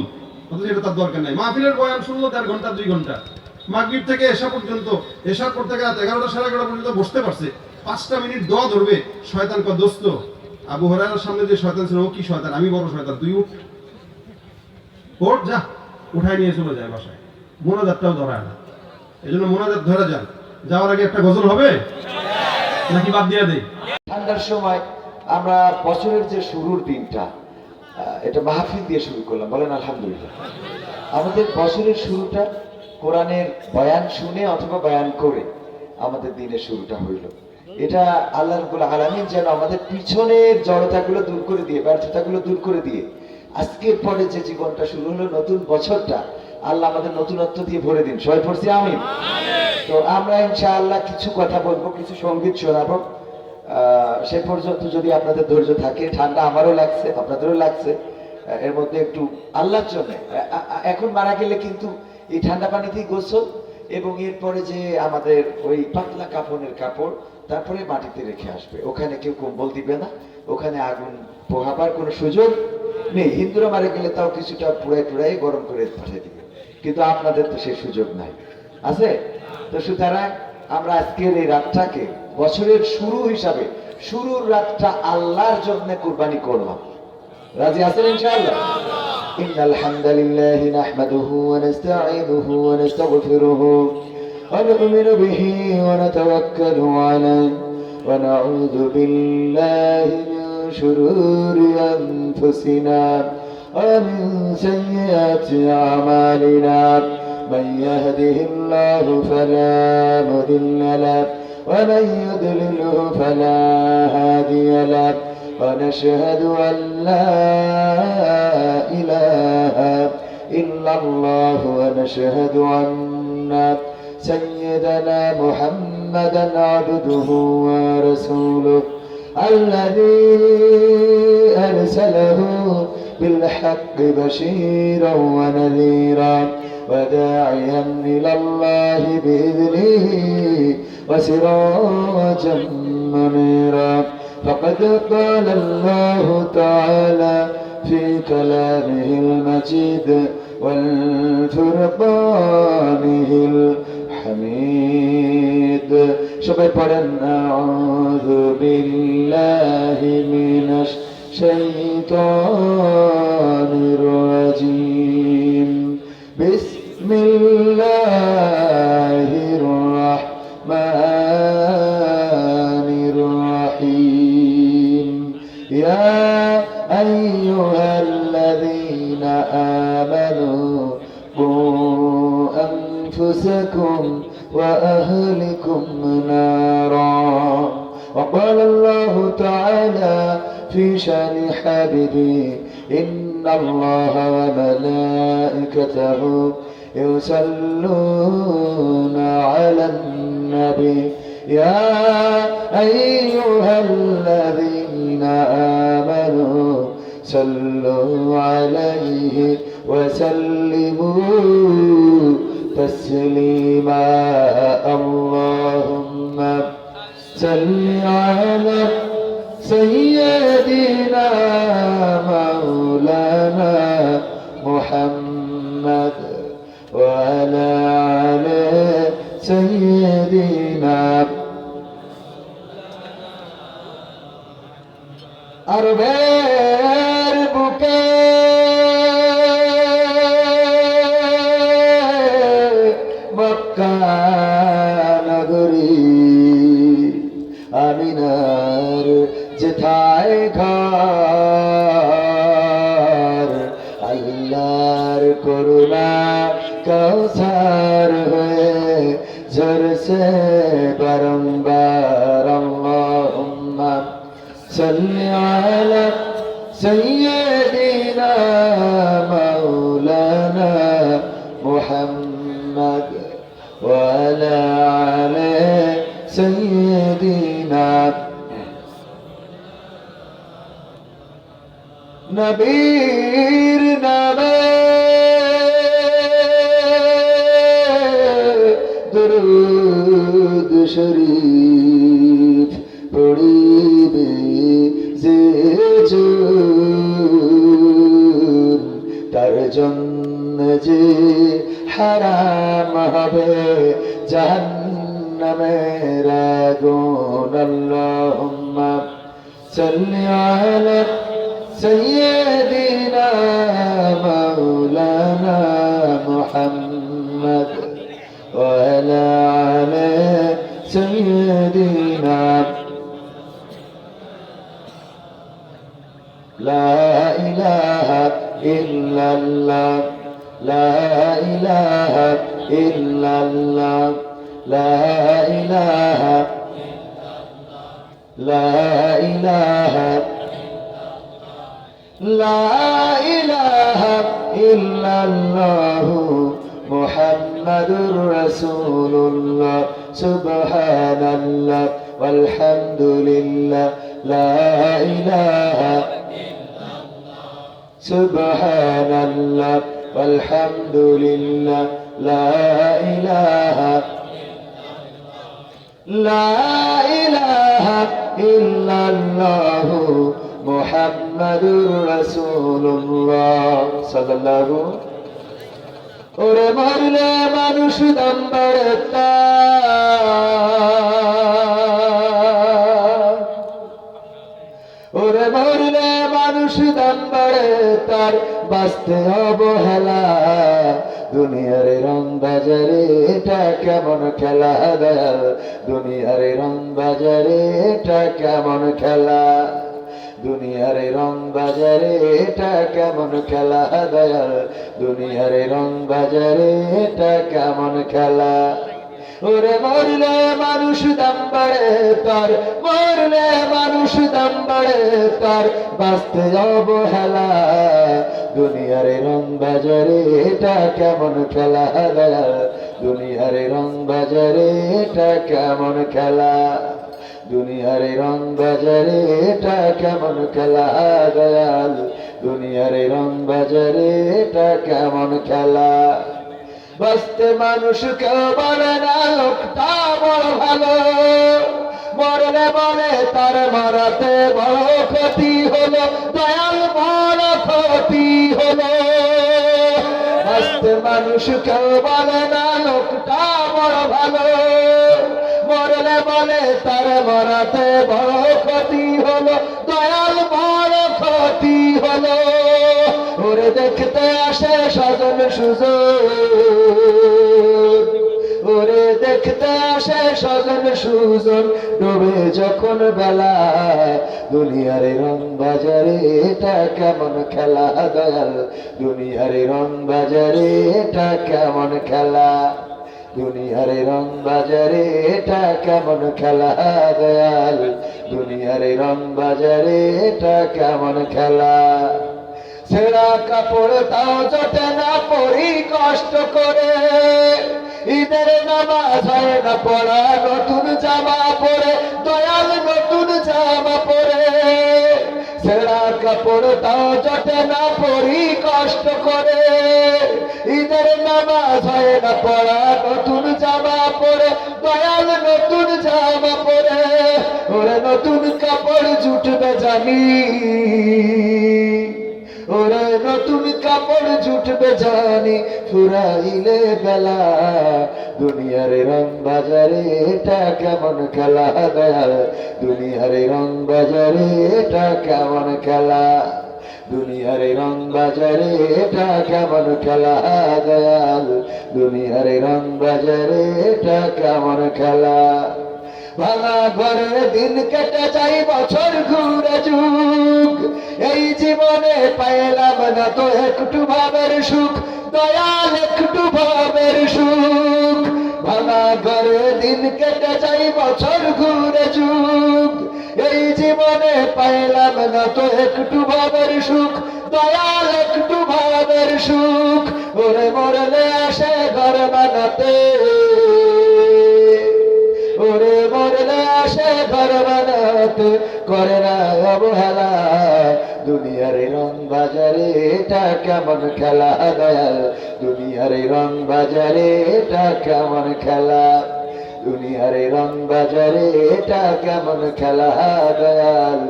অথচ এটা তার দরকার নেই। মাহফিলের বয়ান শুনলো 1.5 ঘন্টা 2 ঘন্টা, মাগরিব থেকে এশা পর্যন্ত, এশার পর থেকে রাত 11টা সাড়ে 11টা পর্যন্ত বসতে পারছে, 5টা মিনিট দোয়া ধরবে। শয়তান কয় দোস্ত, আবু হুরায়রার সামনে যে শয়তান ছিল, ও কি শয়তান, আমি বড় শয়তান, তুই উঠ, ওঠ, যা, উঠাই নিয়ে চলে যায় বাসায়। মোনাজাতটাও ধরায় না। এই জন্য মোনাজাত ধরে যান। যাওয়ার আগে একটা গজল হবে নাকি বাদ দিয়ে দেই? ঠান্ডার সময় আমরা বছরের যে শুরুর দিনটা, এটা মাহফিল দিয়ে শুরু করলাম, বলেন আলহামদুলিল্লাহ। আমাদের বছরের শুরুটা কোরআনের বয়ান শুনে অথবা বয়ান করে আমাদের দিনের শুরুটা হইল। এটা আল্লাহ রাব্বুল আলামিন যেন আমাদের পিছনের জড়তাগুলো দূর করে দিয়ে, ব্যর্থতাগুলো দূর করে দিয়ে, আজকের পরে যে জীবনটা শুরু হলো, নতুন বছরটা আল্লাহ আমাদের নতুনত্ব দিয়ে ভরে দিন। সবাই পড়ছি আমিন। তো আমরা ইনশাআল্লাহ কিছু কথা বলবো, কিছু সঙ্গীত শোনাবো। সে পর্যন্ত যদি আপনাদের ধৈর্য থাকে, ঠান্ডা আমারও লাগছে, আপনাদেরও লাগছে, এর মধ্যে একটু আল্লাহর জন্য। এখন মারা গেলে কিন্তু এই ঠান্ডা পানিতেই গোসল, এবং এরপরে যে আমাদের ওই পাতলা কাপড়ের কাপড়, তারপরে মাটিতে রেখে আসবে। ওখানে কেউ কম্বল দিবে না, ওখানে আগুন পোহাবার কোনো সুযোগ নেই। হিন্দুরা মারা গেলে তাও কিছুটা পুড়াই গরম করে পাঠিয়ে দিবে, কিন্তু আপনাদের তো সেই সুযোগ নাই, আছে? তো সুতরাং আমরা আজকের এই রাতটাকে বছরের শুরু হিসাবে, শুরুর রাতটা আল্লাহর জন্য কুরবানি করলাম। রাজি আছেন ইনশাআল্লাহ? ইন্নাল হামদালিল্লাহি নাহমাদুহু ওয়া নাস্তাঈনুহু ওয়া নাস্তাগফিরুহু ওয়া নু'মিনু বিহি ওয়া নাতাওয়াক্কালু আলাইহি ওয়া নাউযু বিল্লাহি মিন শুরুরি আনফুসিনা ওয়া মিন সাইয়্যাতি আমালিনা। من يهده الله فلا مضل له ومن يضلله فلا هادي له ونشهد أن لا إله إلا الله ونشهد أن سيدنا محمدا عبده ورسوله الذي أرسله بالحق بشيرا ونذيرا وداعيا إلى الله بإذنه وسراجا منيرا. فقد قال الله تعالى في كلامه المجيد والفرقانه الحميد. সবাই পড়েন আউযু বিল্লাহি মিনাশ শাইতানির রাজিম। বিসমিল্লাহির يا أيها الذين آمنوا قوا أنفسكم وأهلكم نارا. وقال الله تعالى في شأن حبيبه إن الله وملائكته يصلون على النبي يا أيها الذين آمنوا صلوا عليه وسلموا تسليما. اللهم صل على سيدنا مولانا محمد وعلى آل سيدنا আরবের বুকে মক্কা নগরী আমিনার যেথায় ঘর আল্লাহর করুণা কাউসার হয়ে ঝরছে বারংবার। আল্লাহুম্মা সাল্লি আলা সাইয়্যিদিনা মাওলানা মুহাম্মদ ওয়া আলা আলি সাইয়্যিদিনা। নবীর নামে দুরূদ শরীফ পড়িবে যে জন তার জন্য যে হারাম হবে জাহান্নামের আগুন। আল্লাহুম্মা সাল্লি আলা سيدنا مولانا محمد وعلى آل سيدنا. لا إله إلا الله لا إله إلا الله لا إله لا إله لا إله إلا الله محمد رسول الله. سبحان الله والحمد لله لا إله سبحان الله والحمد لله لا إله لا إله إلا الله মুহাম্মাদুর রাসূলুল্লাহ সাল্লাল্লাহু। ওরে মরলে মানুষ দাম বাড়তা ওরে মরলে মানুষ দাম বাড়ে তার বাঁচতে অবহেলা। দুনিয়ার রং বাজারে এটা কেমন খেলা দয়াল দুনিয়ার রং বাজারে এটা কেমন খেলা দুনিয়ার রং বাজারে এটা কেমন খেলা দয়াল দুনিয়ার রং বাজারে এটা কেমন খেলা। ওরে মরলে মানুষ দাম বাড়ে তার মরলে মানুষ দাম বাড়ে তার বাঁচতে অবহেলা। দুনিয়ার রং বাজারে এটা কেমন খেলা দয়াল দুনিয়ার রং বাজারে এটা কেমন খেলা দুনিয়ার রং বাজারে এটা কেমন খেলা দয়াল দুনিয়ার রং বাজারে এটা কেমন খেলা। বাঁচতে মানুষ কেউ বলে না লোকটা বড় ভালো মরলে বলে তার মরাতে বড় ক্ষতি হলো দয়াল বড় ক্ষতি হলো। বাঁচতে মানুষ কেউ বলে না লোকটা বড় ভালো মরলে বলে তার মরাতে বড় ক্ষতি হলো দয়াল বড় ক্ষতি হলো। ওরে দেখতে আসে স্বজন সুজন ওরে দেখতে দেখতে আসে স্বজন সুজন, ডুবে যখন বেলা। দুনিয়ার এই রং বাজারে এটা কেমন খেলা দয়াল, দুনিয়ার এই রং বাজারে এটা কেমন খেলা, দুনিয়ার এই রং বাজারে এটা কেমন খেলা দয়াল, দুনিয়ার এই রং বাজারে এটা কেমন খেলা। ছেঁড়া কাপড় তাও জোটে না, পরি কষ্ট করে, ঈদের নামাজ হয় না পড়া, নতুন জামা পরে দয়াল, নতুন জামা পরে। ছেঁড়া কাপড় তাও জোটে না, পরি কষ্ট করে, ঈদের নামাজ হয় না পড়া, নতুন জামা পরে দয়াল, নতুন জামা পরে। ওরে নতুন কাপড় জুটবে জানি, ওরে নতুন কাপড় জুটবে জানি, ফুরাইলে বেলা। দুনিয়ার রং বাজারে এটা কেমন খেলা দয়াল, দুনিয়ার রং বাজারে এটা কেমন খেলা, দুনিয়ার রং বাজারে এটা কেমন খেলা দয়াল, দুনিয়ার রং বাজারে এটা কেমন খেলা। ভাঙা ঘরে দিন কেটে যাই, বছর ঘুরে যুগ, এই জীবনে পাইলাম না তো একটু ভাবের সুখ দয়াল, একটু ভাবের সুখ। ভাঙা ঘরে দিন কেটে যাই, বছর ঘুরে যুগ, এই জীবনে পাইলাম না তো একটু ভাবের সুখ দয়াল, একটু ভাবের সুখ। ওরে মরলে আসে ঘর বানাতে, ওরে মরলে আসে ঘর বানাতে, করে না অবহেলা। দুনিয়ার রং বাজারে এটা কেমন খেলা দয়াল, দুনিয়ার রং বাজারে এটা কেমন খেলা, দুনিয়ার রং বাজারে এটা কেমন খেলা দয়াল,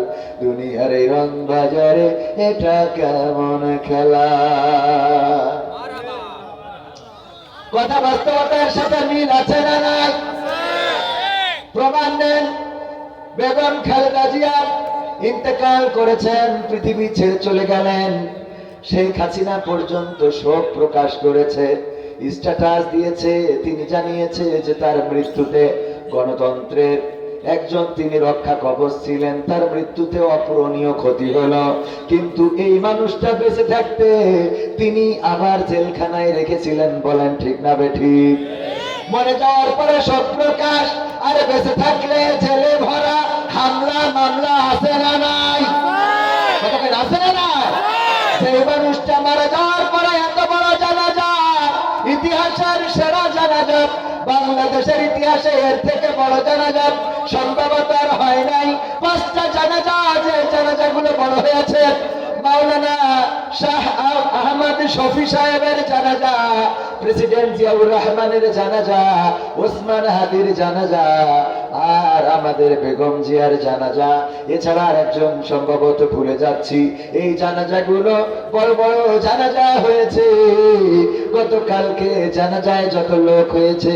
দুনিয়ার রং বাজারে এটা কেমন খেলা। কথা বাস্তবতার সাথে মিল আছে না নাই? প্রমাণ নেন। বেগম খালেদা জিয়া ইন্তেকাল করেছেন, পৃথিবী ছেড়ে চলে গেলেন। শেখ হাসিনা পর্যন্ত শোক প্রকাশ করেছে, স্ট্যাটাস দিয়েছে, তিনি জানিয়েছে যে তার মৃত্যুতে গণতন্ত্রের একজন তিনি রক্ষা কবচ ছিলেন, তার মৃত্যুতে অপূরণীয় ক্ষতি হলো। কিন্তু এই মানুষটা বেঁচে থাকতে তিনি আবার জেলখানায় রেখেছিলেন, বলেন ঠিক না বেঠিক? মরে যাওয়ার পরে সব প্রকাশ, আরে বেঁচে থাকলে জেলে ভরা, হামলা মামলা আছে না নাই? আছে না নাই? সেই মানুষটা মারা যাওয়ার পরে এত বড় জানাজা, ইতিহাসের সেরা জানাজা, বাংলাদেশের ইতিহাসে এর থেকে বড় জানাজা সম্ভবত আর হয় নাই। 5টা জানাজা, যে জানাজাগুলো বড় হয়েছে, মাওলানা শাহ আহমদ শফি সাহেবের জানাজা, প্রেসিডেন্ট জিয়াউর রহমানের জানাজা, ওসমান হাদির জানাজা, আর আমাদের বেগম জিয়ার জানাজা। এছাড়া আর একজন সম্ভবত ভুলে যাচ্ছি। এই জানাজাগুলো বড় বড় জানাজা হয়েছে। গতকালকে জানাজায় যত লোক হয়েছে,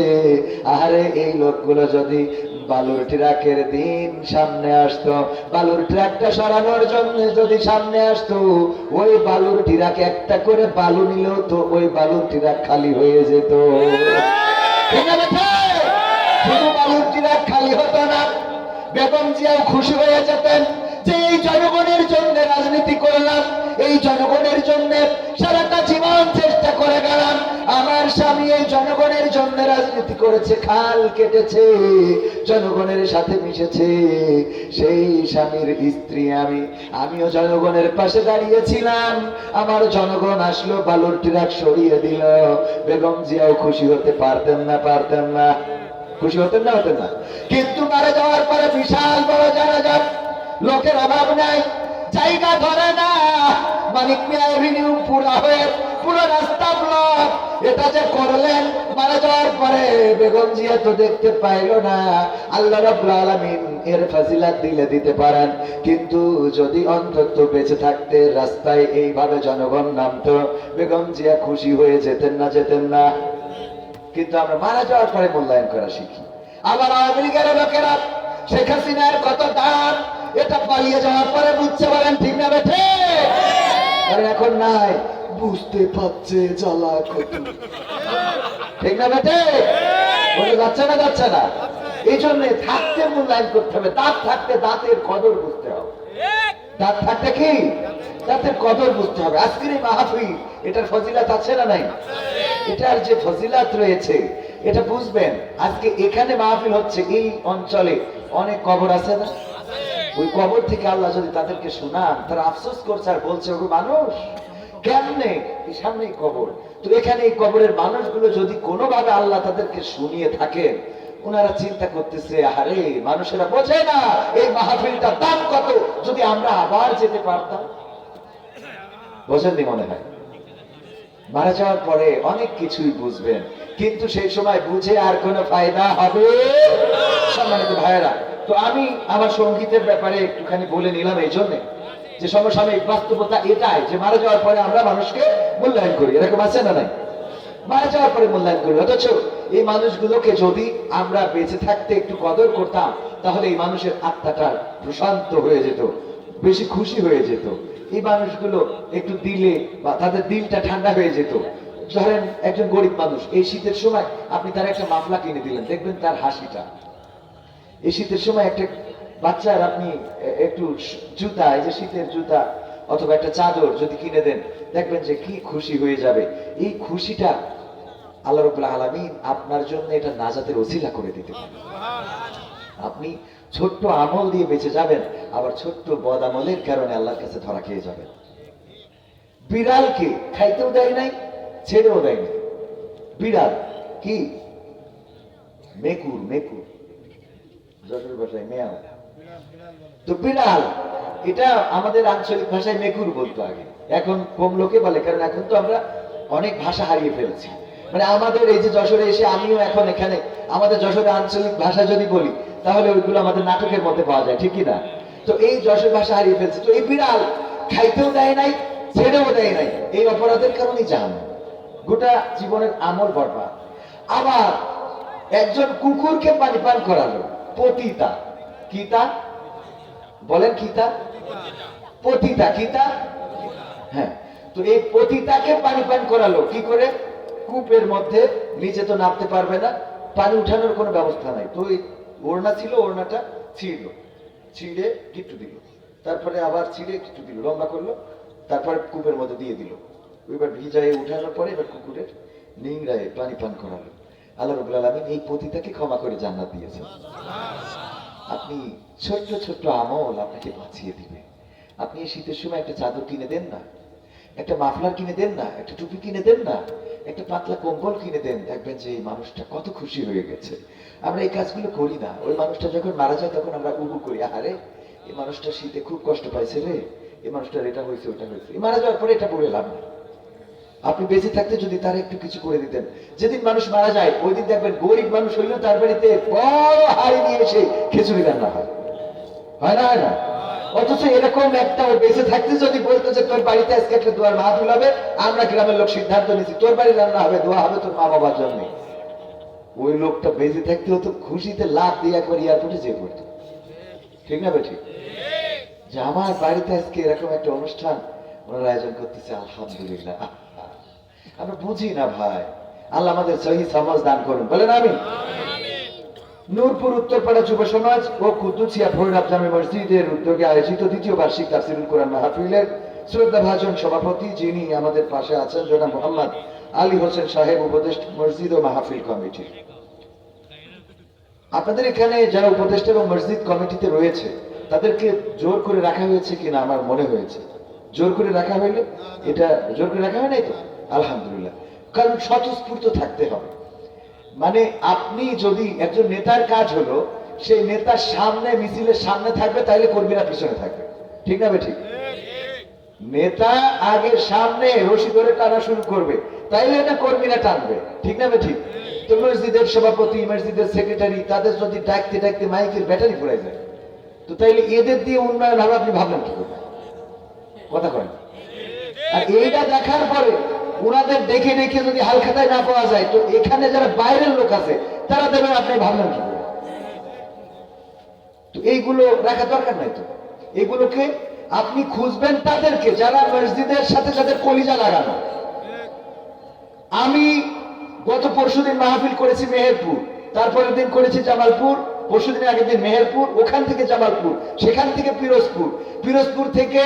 আরে এই লোকগুলো যদি বালুর ট্রাকের দিন সামনে আসতো, বালুর ট্রাকটা সরানোর জন্য যদি সামনে আসতো, ওই বালুর ট্রাক একটা করে বালু নিলেও তো ওই বালুর ট্রাক খালি হয়ে যেত। শুধু বালুর ট্রাক খালি হতো না, বেগম জিয়াও খুশি হয়ে যেতেন যে এই জনগণের জন্য রাজনীতি করলাম, এই জনগণের জন্য সারাটা জীবন চেষ্টা করে গেলাম। আমার স্বামী এই জনগণের জন্য রাজনীতি করেছে, খাল কেটেছে, জনগণের সাথে মিশেছে। সেই স্বামীর স্ত্রী আমিও জনগণের পাশে দাঁড়িয়েছিলাম। আমার জনগণ আসলো, বালুর ট্রাক সরিয়ে দিল। বেগম জিয়াও খুশি হতে পারতেন না? পারতেন না? খুশি হতেন না? হতেন না? কিন্তু মারা যাওয়ার পরে বিশাল বড় জানাজা, লোকের অভাব নাই, জায়গা ধরে না। মানিক মিয়া এভিনিউ পুরা হয়ে পুরো রাস্তা ব্লক। এটা যে করলেন মারা যাওয়ার পরে, বেগম জিয়া তো দেখতে পাইল না। আল্লাহ রাব্বুল আলামিন এর ফাজিলাত দিলে দিতে পারেন, কিন্তু যদি অন্তত বেঁচে থাকতে রাস্তায় এইভাবে জনগণ নামতো, বেগম জিয়া খুশি হয়ে যেতেন না? যেতেন না? কিন্তু আমরা মারা যাওয়ার পরে মূল্যায়ন করা শিখি। আবার আওয়ামী লীগের লোকেরা শেখ হাসিনার কত দাম, এটা পালিয়ে যাওয়ার পরে বুঝতে পারেন, ঠিক না বেঠে? কারণ এখন নাই, বুঝতে পারছে জ্বালা কত। ঠিক না বেটে? বলে যাচ্ছে না, যাচ্ছে না? এই জন্য থাকতে মূল্যায়ন করতে হবে, দাঁত থাকতে দাঁতের কদর বুঝতে হবে। দাঁত থাকতে কি দাঁতের কদর বুঝতে হবে। আজকের এই মাহফিল, এটার ফজিলাত আছে না নাই? এটার যে ফজিলাত রয়েছে এটা বুঝবেন। আজকে এখানে মাহফিল হচ্ছে, এই অঞ্চলে অনেক কবর আছে না? ওই কবর থেকে আল্লাহ যদি তাদেরকে শোনান, তারা আফসোস করছে আর বলছে, ওগো মানুষ কেমনে, এই সামনেই কবর। তো এখানে এই কবরের মানুষগুলো যদি কোনোভাবে আল্লাহ তাদেরকে শুনিয়ে থাকেন, ওনারা চিন্তা করতেছে, আরে মানুষেরা বোঝে না এই মাহফিলটার দাম কত, যদি আমরা আবার যেতে পারতাম। বোঝেননি মনে হয়? মারা যাওয়ার পরে অনেক কিছুই বুঝবেন, কিন্তু সেই সময় বুঝে আর কোনো ফায়দা হবে? সম্মানিত ভাইয়েরা, তো আমি আমার সঙ্গীতের ব্যাপারে একটুখানি বলে নিলাম এই জন্য যে সমসাময়িক বাস্তবতা এটাই যে মারা যাওয়ার পরে আমরা মানুষকে মূল্যায়ন করি, এরকম আছে না নাই? মারা যাওয়ার পরে মূল্যায়ন করি, অথচ এই মানুষগুলোকে যদি আমরা বেঁচে থাকতে একটু কদর করতাম, তাহলে এই মানুষের আত্মাটা প্রশান্ত হয়ে যেত, বেশি খুশি হয়ে যেত। এই মানুষগুলো একটু দিলে বা তাদের দিলটা ঠান্ডা হয়ে যেত। ধরেন একজন গরিব মানুষ, এই শীতের সময় আপনি তার একটা মাফলা কিনে দিলেন, দেখবেন তার হাসিটা। এই শীতের সময় একটা বাচ্চার আপনি একটু জুতা, এই যে শীতের জুতা অথবা একটা চাদর যদি কিনে দেন, দেখবেন যে কি খুশি হয়ে যাবে। এই খুশিটা আল্লাহ রাব্বুল আলামিন আপনার জন্য এটা নাজাতের ওসিলা করে দিতে পারে। আপনি ছোট্ট আমল দিয়ে বেঁচে যাবেন, আবার ছোট্ট বদ আমলের কারণে আল্লাহর কাছে ধরা খেয়ে যাবেন। বিড়ালকে খাইতেও দেয় নাই, ছেড়েও দেয় নাই। বিড়াল কি? মেকুর, মেকুর যশোর ভাষায় মেয়াও। তো বিড়াল, এটা আমাদের আঞ্চলিক ভাষায় মেকুর বলতো আগে, এখন কম লোকে বলে, কারণ এখন তো আমরা অনেক ভাষা হারিয়ে ফেলেছি। মানে আমাদের এই যে যশোরে এসে আমিও এখন এখানে আমাদের যশোরের আঞ্চলিক ভাষা যদি বলি, তাহলে ওইগুলো আমাদের নাটকের মধ্যে পাওয়া যায়, ঠিক কি না? তো এই যশোর ভাষা হারিয়ে ফেলছে। তো এই বিড়াল খাইতেও দেয় নাই, ছেড়েও দেয় নাই, এই অপরাধের কারণেই জান গোটা জীবনের আমল বরবাদ। আবার একজন কুকুরকে পানি পান করালো, পতিতা। কিতা বলেন? কিতা? পতিতা। কিতা? হ্যাঁ। তো এই পতিতাকে পানি পান করালো কি করে? কূপের মধ্যে, নিচে তো নামতে পারবে না, পানি উঠানোর কোনো ব্যবস্থা নাই। তো এই ওড়না ছিল, ওড়নাটা ছিঁড়লো, ছিঁড়ে গিট্টু দিল, তারপরে আবার ছিঁড়ে গিট্টু দিল, লম্বা করলো, তারপরে কূপের মধ্যে দিয়ে দিল। এবার ভিজায় উঠানোর পরে এবার কুকুরের নিংড়ায় পানি পান করালো। আল্লাহ রাব্বুল আলামিন এই পতিতাকে ক্ষমা করে জান্নাত দিয়েছেন। আপনি ছোট্ট ছোট্ট আমল আপনাকে বাঁচিয়ে দিবে। আপনি এই শীতের সময় একটা চাদর কিনে দেন না, একটা মাফলার কিনে দেন না, একটা টুপি কিনে দেন না, একটা পাতলা কম্বল কিনে দেন, দেখবেন যে এই মানুষটা কত খুশি হয়ে গেছে। আমরা এই কাজগুলো করি না। ওই মানুষটা যখন মারা যায় তখন আমরা উহু করি, আরে এই মানুষটা শীতে খুব কষ্ট পাইছে রে, এই মানুষটার এটা হয়েছে ওটা হয়েছে। মারা যাওয়ার পরে এটা বলে লাভ নেই। আপনি বেঁচে থাকতে যদি তার একটু কিছু করে দিতেন, যেদিন মানুষ মারা যায় ওই দিন দেখবেন গরিব মানুষ হইলেও তার বাড়িতে বড় হাড়ি নিয়ে এসে খিচুড়ি রান্না হয়, হয় না? হয় না? অথচ এরকম একটা বেঁচে থাকতে যদি বলতো যে তোর বাড়িতে আজকে একটা দোয়ার মাহফিল হবে, আমরা গ্রামের লোক সিদ্ধান্ত নিয়েছি তোর বাড়ি রান্না হবে, দোয়া হবে তোর মা বাবার জন্য, ওই লোকটা বেঁচে থাকতে হতো খুশিতে লাভ দিয়ে একবার এয়ারপোর্টে যেয়ে পড়তো। ঠিক না বেঠিক? যে আমার বাড়িতে আজকে এরকম একটা অনুষ্ঠান ওনারা আয়োজন করতেছে, আলহামদুলিল্লাহ। আমরা বুঝি না ভাই, আল্লাহ আমাদের সহি সমাজ দান করুন, বলেন আমিন। নূরপুর উত্তরপাড়া যুব সমাজ ও কুদ্দুসিয়া ভৈরব জামে মসজিদের উদ্যোগে আয়োজিত দ্বিতীয় বার্ষিক তাফসীরুল কোরআন মাহফিলের শ্রদ্ধাভাজন সভাপতি যিনি আমাদের পাশে আছেন, জনাব মোহাম্মদ আলী হোসেন সাহেব, উপদেষ্টা মসজিদ ও মাহফিল কমিটি। আপনাদের এখানে যারা উপদেষ্টা এবং মসজিদ কমিটিতে রয়েছে তাদেরকে জোর করে রাখা হয়েছে কিনা আমার মনে হয়েছে। জোর করে রাখা হইলে, এটা জোর করে রাখা হয় নাই তো? আলহামদুলিল্লাহ। কারণ স্বতঃস্ফূর্ত থাকতে হবে। মানে আপনি যদি একজন নেতার কাজ হলো সেই নেতার সামনে, মিছিলের সামনে থাকবে, তাইলে কর্মীরা পিছনে থাকবে, ঠিক না ঠিক? নেতা আগে সামনে রশি ধরে টানা শুরু করবে, তাইলে এটা কর্মীরা টানবে, ঠিক না ঠিক? তো মসজিদের সভাপতি, মসজিদের সেক্রেটারি, তাদের যদি ডাকতে ডাকতে মাইকের ব্যাটারি ফুরাই যায়, তো তাইলে এদের দিয়ে উন্নয়ন হবে আপনি ভাবলেন কি করবেন? কথা করেন। আর এইটা দেখার পরে ওনাদের দেখে দেখে যদি হালখাতায় না পাওয়া যায়, তো এখানে যারা বাইরের লোক আছে তারা দেবে, আপনি ভাবলেন কি করবেন? তো এইগুলো রাখা দরকার নাই। তো এগুলোকে আপনি খুঁজবেন তাদেরকে যারা মসজিদের সাথে যাদের কলিজা লাগানো, আমি গত পরশুদিন মাহফিল করেছি মেহেরপুর, তারপরের দিন করেছি জামালপুর, পরশুদিনের আগের দিন মেহেরপুর, ওখান থেকে জামালপুর, সেখান থেকে পিরোজপুর, পিরোজপুর থেকে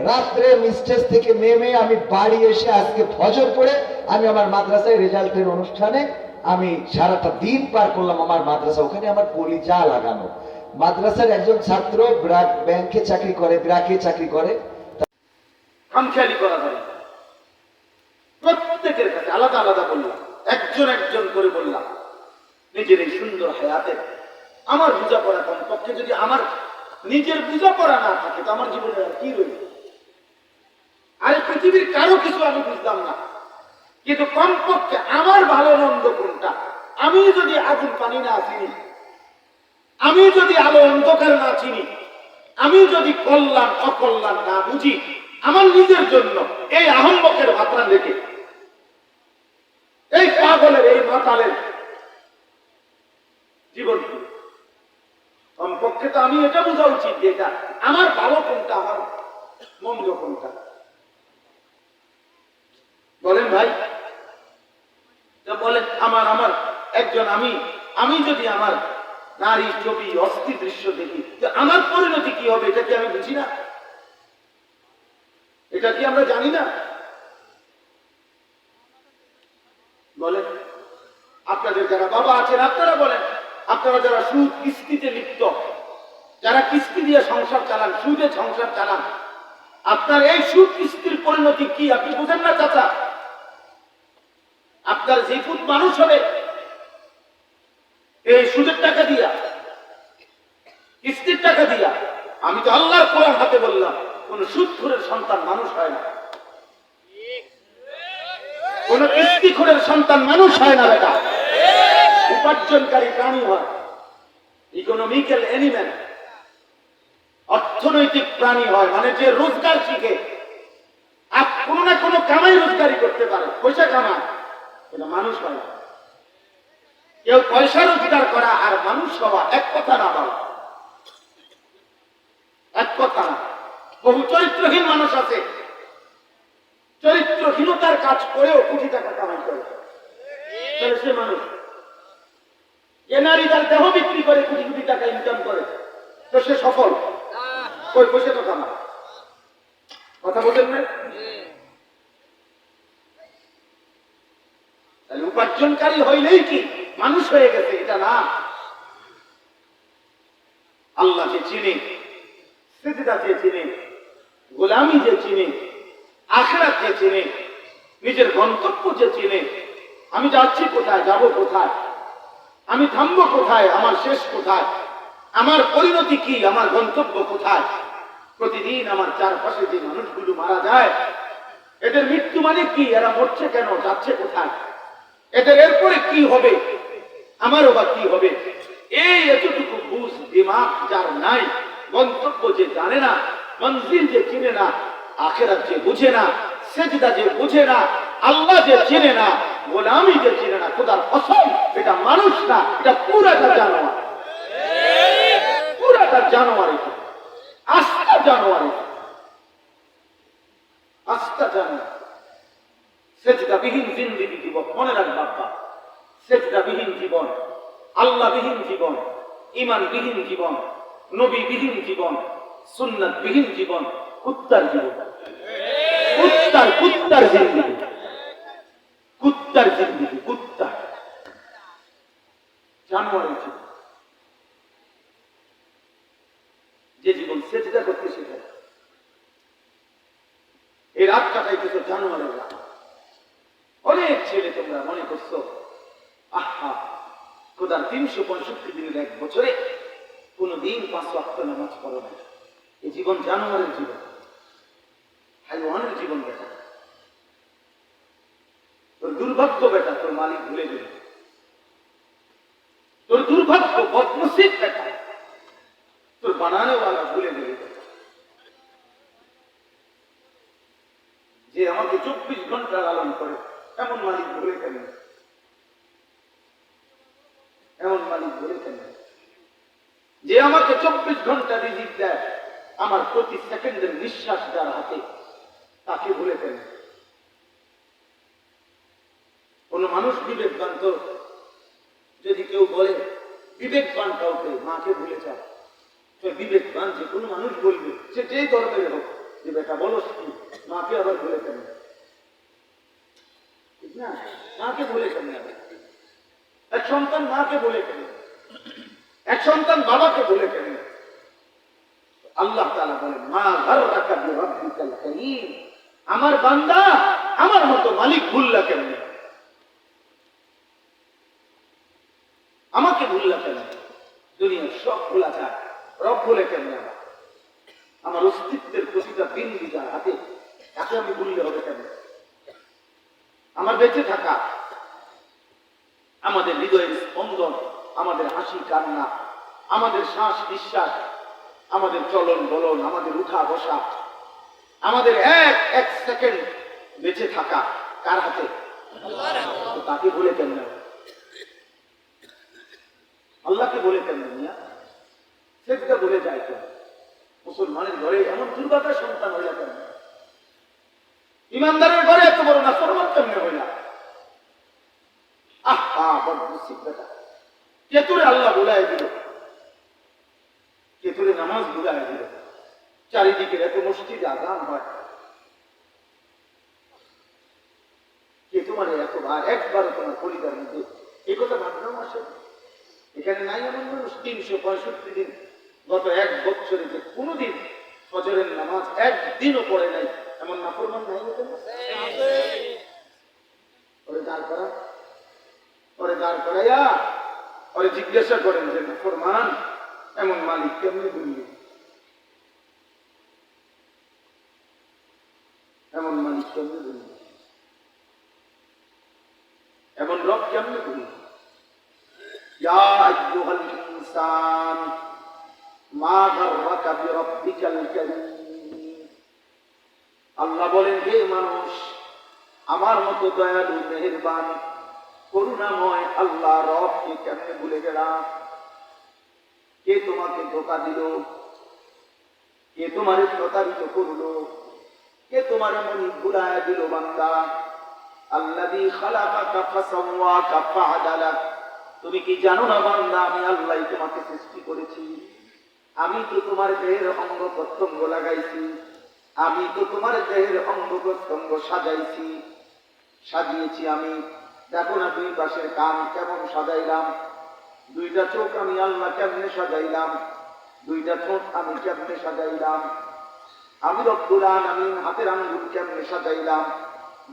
রাত্রে মিস্টেজ থেকে নেমে আমি বাড়ি এসে আজকে ফজর পড়ে আমি আমার মাদ্রাসায় রেজাল্টের অনুষ্ঠানে আমি সারাটা দিন পার করলাম। আমার মাদ্রাসা, ওখানে আমার কলিজা লাগানো। মাদ্রাসার একজন ছাত্র ব্যাংকে চাকরি করে, ব্র্যাকে চাকরি করে। খামখেয়ালি করা যায় না। প্রত্যেকের কাছে আলাদা আলাদা বললাম, একজন একজন করে বললাম, নিজের এই সুন্দর হায়াতে আমার বোঝাপড়া কমপক্ষে যদি আমার নিজের বোঝাপড়া না থাকে তো আমার জীবনে আর কি রইল? আরে পৃথিবীর কারো কিছু আমি বুঝলাম না, কিন্তু কমপক্ষে আমার ভালো মন্দ কোনটা, আমি যদি আগুন পানি না চিনি, আমি যদি আলো অন্ধকার না চিনি, আমি যদি কল্যাণ অকল্যাণ না বুঝি, আমার নিজের জন্য এই আহম্মকের ভাতরা লেগে, এই পাগলের, এই মাতালের জীবন কমপক্ষে তো আমি এটা বোঝা উচিত যে এটা আমার ভালো কোনটা, আমার মন্দ কোনটা। বলেন ভাই, বলেন আমার আমার একজন আমি যদি আমার নারী ছবি অস্থির দৃশ্য দেখি, আমার পরিণতি কি হবে এটা কি আমি বুঝি না? এটা কি আমরা জানি না? বলেন, আপনাদের যারা বাবা আছেন আপনারা বলেন, আপনারা যারা সুদ কিস্তিতে লিপ্ত, যারা কিস্তি দিয়ে সংসার চালান, সুদে সংসার চালান, আপনার এই সুদ কিস্তির পরিণতি কি আপনি বুঝেন না চাচা? আপনার যে পুত মানুষ হবে এই সুদের টাকা দিয়া, কিস্তির টাকা দিয়া, আমি তো আল্লাহর কোরআন হাতে বললাম, কোন সুদখোরের সন্তান মানুষ হয় না, কোন কিস্তিখোরের সন্তান মানুষ হয় না বেটা। উপার্জনকারী প্রাণী হয়, ইকোনমিক্যাল এনিম্যাল, অর্থনৈতিক প্রাণী হয়, মানে যে রোজগার শিখে আর কোনো না কোনো কামাই রোজগারি করতে পারে, পয়সা কামায়, এটা মানুষ হয় না। কেউ পয়সা রোজগার করা আর মানুষ হওয়া এক কথা না, বাবা, এক কথা না। বহু চরিত্রহীন মানুষ আছে, চরিত্রহীনতার কাজ করেও কোটি টাকা কামাই করে, তাহলে সে মানুষ। এ নারী তার দেহ বিক্রি করে কোটি কোটি টাকা ইনকাম করে, তো সে সফল? কই পয়সা তো কামায়, কথা বলেন না? তাহলে উপার্জনকারী হইলেই কি মানুষ হয়ে গেছে? এটা না। আল্লাহ যে চিনে, সিজদা যে চিনে, গোলামি যে চিনে, আখিরাত যে চিনে, নিজের গন্তব্য যে চিনে, আমি যাচ্ছি কোথায়, যাব কোথায়, আমি থামবো কোথায়, আমার শেষ কোথায়, আমার পরিণতি কি, আমার গন্তব্য কোথায়। প্রতিদিন আমার চারপাশে যে মানুষগুলো মারা যায়, এদের মৃত্যু মানে কি, এরা মরছে কেন, যাচ্ছে কোথায়, এদের এরপরে কি হবে, আমারও বা কি হবে, এই এতটুকু বুঝ দিমাগ যার নাই, গন্তব্য যে জানে না, মঞ্জিল যে চিনে না, আখিরাত যে বুঝে না, সিজদা যে বুঝে না, আল্লাহ যে চিনে না, গোলামি যে চিনে না, খোদার কসম এটা মানুষ না, এটা পুরাটা জানোয়ার, পুরাটা জানোয়ার, এটা আস্থা জানোয়ার, আস্থা জানোয়ার। সেজদাবিহীন জিন্দেগি জীবন, মনে রাখ বাবা, সেজদাবিহীন জীবন, আল্লাহবিহীন জীবন, ঈমানবিহীন জীবন, নবীবিহীন জীবন, সুন্নাতবিহীন জীবন, কুত্তার জীবন, কুত্তার জিন্দেগি, কুত্তার জিন্দেগি, কুত্তা জানোয়ারের জীবন। যে জীবন সেজদা করতে শেখায়, এই রাত কাটাইতেছে জানোয়ারের রাত। অনেক ছেলে তোমরা মনে করছো আহা খোদার 365 দিনের এক বছরে কোনদিন 5 ওয়াক্ত নামাজ পড়ো না। এই জীবন জানোয়ারের জীবন, হাইওয়ানের জীবন বেটা। তোর দুর্ভাগ্য বেটা, তোর মালিক ভুলে গেল। তোর দুর্ভাগ্য, বদনসিব বেটা, তোর বানানোওয়ালা ভুলে গেল। যে আমাকে 24 ঘন্টা লালন করে, এমন মালিক ভুলে কেন, এমন মালিক ভুলে কেন? যে আমাকে 24 ঘন্টা রিজিক দেয়, আমার প্রতি সেকেন্ডের নিঃশ্বাস যার হাতে, তাকে ভুলে কেন? কোন মানুষ বিবেকবান তো যদি কেউ বলে বিবেকবান কাউকে মাকে ভুলে যাও, তো বিবেকবান যে কোনো মানুষ বলবে, সে যেই ধর্মের হোক, যে বেটা বলো কি মাকে আবার ভুলে কেন, ঠিক না? মাকে ভুলে কেন? এক সন্তান মাকে বলে কেন? এক সন্তান বাবাকে বলে কেন? আল্লাহ তাআলা বলেন মা গাররাকা বিরাব্বিকাল কারীম, আমার বান্দা আমার মতো মালিক ভুললা কেন, আমাকে ভুললা কেন? দুনিয়ার সব ভোলা যায়, রব বলে কেন? আমার অস্তিত্বের প্রতিটা বিন্দু যার হাতে, তাকে আমি ভুললে হবে কেন? আমার বেঁচে থাকা, আমাদের হৃদয়ের স্পন্দন, আমাদের হাসি কান্না, আমাদের শ্বাস নিঃশ্বাস, আমাদের চলন বলন, আমাদের উঠা বসা, আমাদের এক এক সেকেন্ড বেঁচে থাকা কার হাতে? তো তাকে বলে কেন? আল্লাহকে বলে কেন? মিয়া সেটা বলে যায় কেন? মুসলমানের ঘরে এমন দুর্ভাগা সন্তান হইলা কেন? ইমানদারের ঘরে এত বড় নাফরমান কেমনে হইলা? বড় মুসিবত বেটা। কেতুরে আল্লাহ বুলাই দিল, কেতুরে নামাজ বুলাই দিল, চারিদিকে এত মসজিদে আযান হয়, কে তোমার এতবার একবারও তোমার পরিবার মধ্যে এই কথা ভাবনাও আসে? এখানে নাই এমন মানুষ 365 দিন গত এক বছরে যে কোনোদিন ফজরের নামাজ একদিনও পড়ে নাই, এমন নাফরমান নাই? ওরে দাঁড় করা, ওরে দাঁড় করাইয়া ওরে জিজ্ঞাসা করেন যে নাফরমান এমন মালিক কেমনে বললি, এমন মালিক কেমনে বললি, এমন রব কেমনে বললি? ইয়া আইয়ুহাল ইনসান মা গাররাকা বিরাব্বিকাল কারীম। আল্লাহ বলেন হে মানুষ, আমার মতো দয়ালু মেহেরবান করুণাময় আল্লাহ রবকে কেমনে ভুলে গেলাম? কে তোমাকে ধোঁকা দিল? কে তোমারে প্রতারিত করলো? কে তোমারে মনি ভুলায় দিল? বান্দা আল্লাযী খালাকাকা ফাসাওয়াকা ফাআদালাক, তুমি কি জানো না বান্দা আমি আল্লাহ তোমাকে সৃষ্টি করেছি, আমি তো তোমার দেহের অঙ্গ প্রত্যঙ্গ লাগাইছি, আমি তো তোমার দেহের অঙ্গ প্রত্যঙ্গ সাজাইছি, সাজিয়েছি আমি। দেখো না দুই পাশের কান কেমন সাজাইলাম, দুইটা চোখ আমি আল্লাহ কেমনে সাজাইলাম, দুইটা ঠোঁট আমি কেমনে সাজাইলাম, আমি রব্বুল আলামিন হাতের আঙ্গুল কেমনে সাজাইলাম,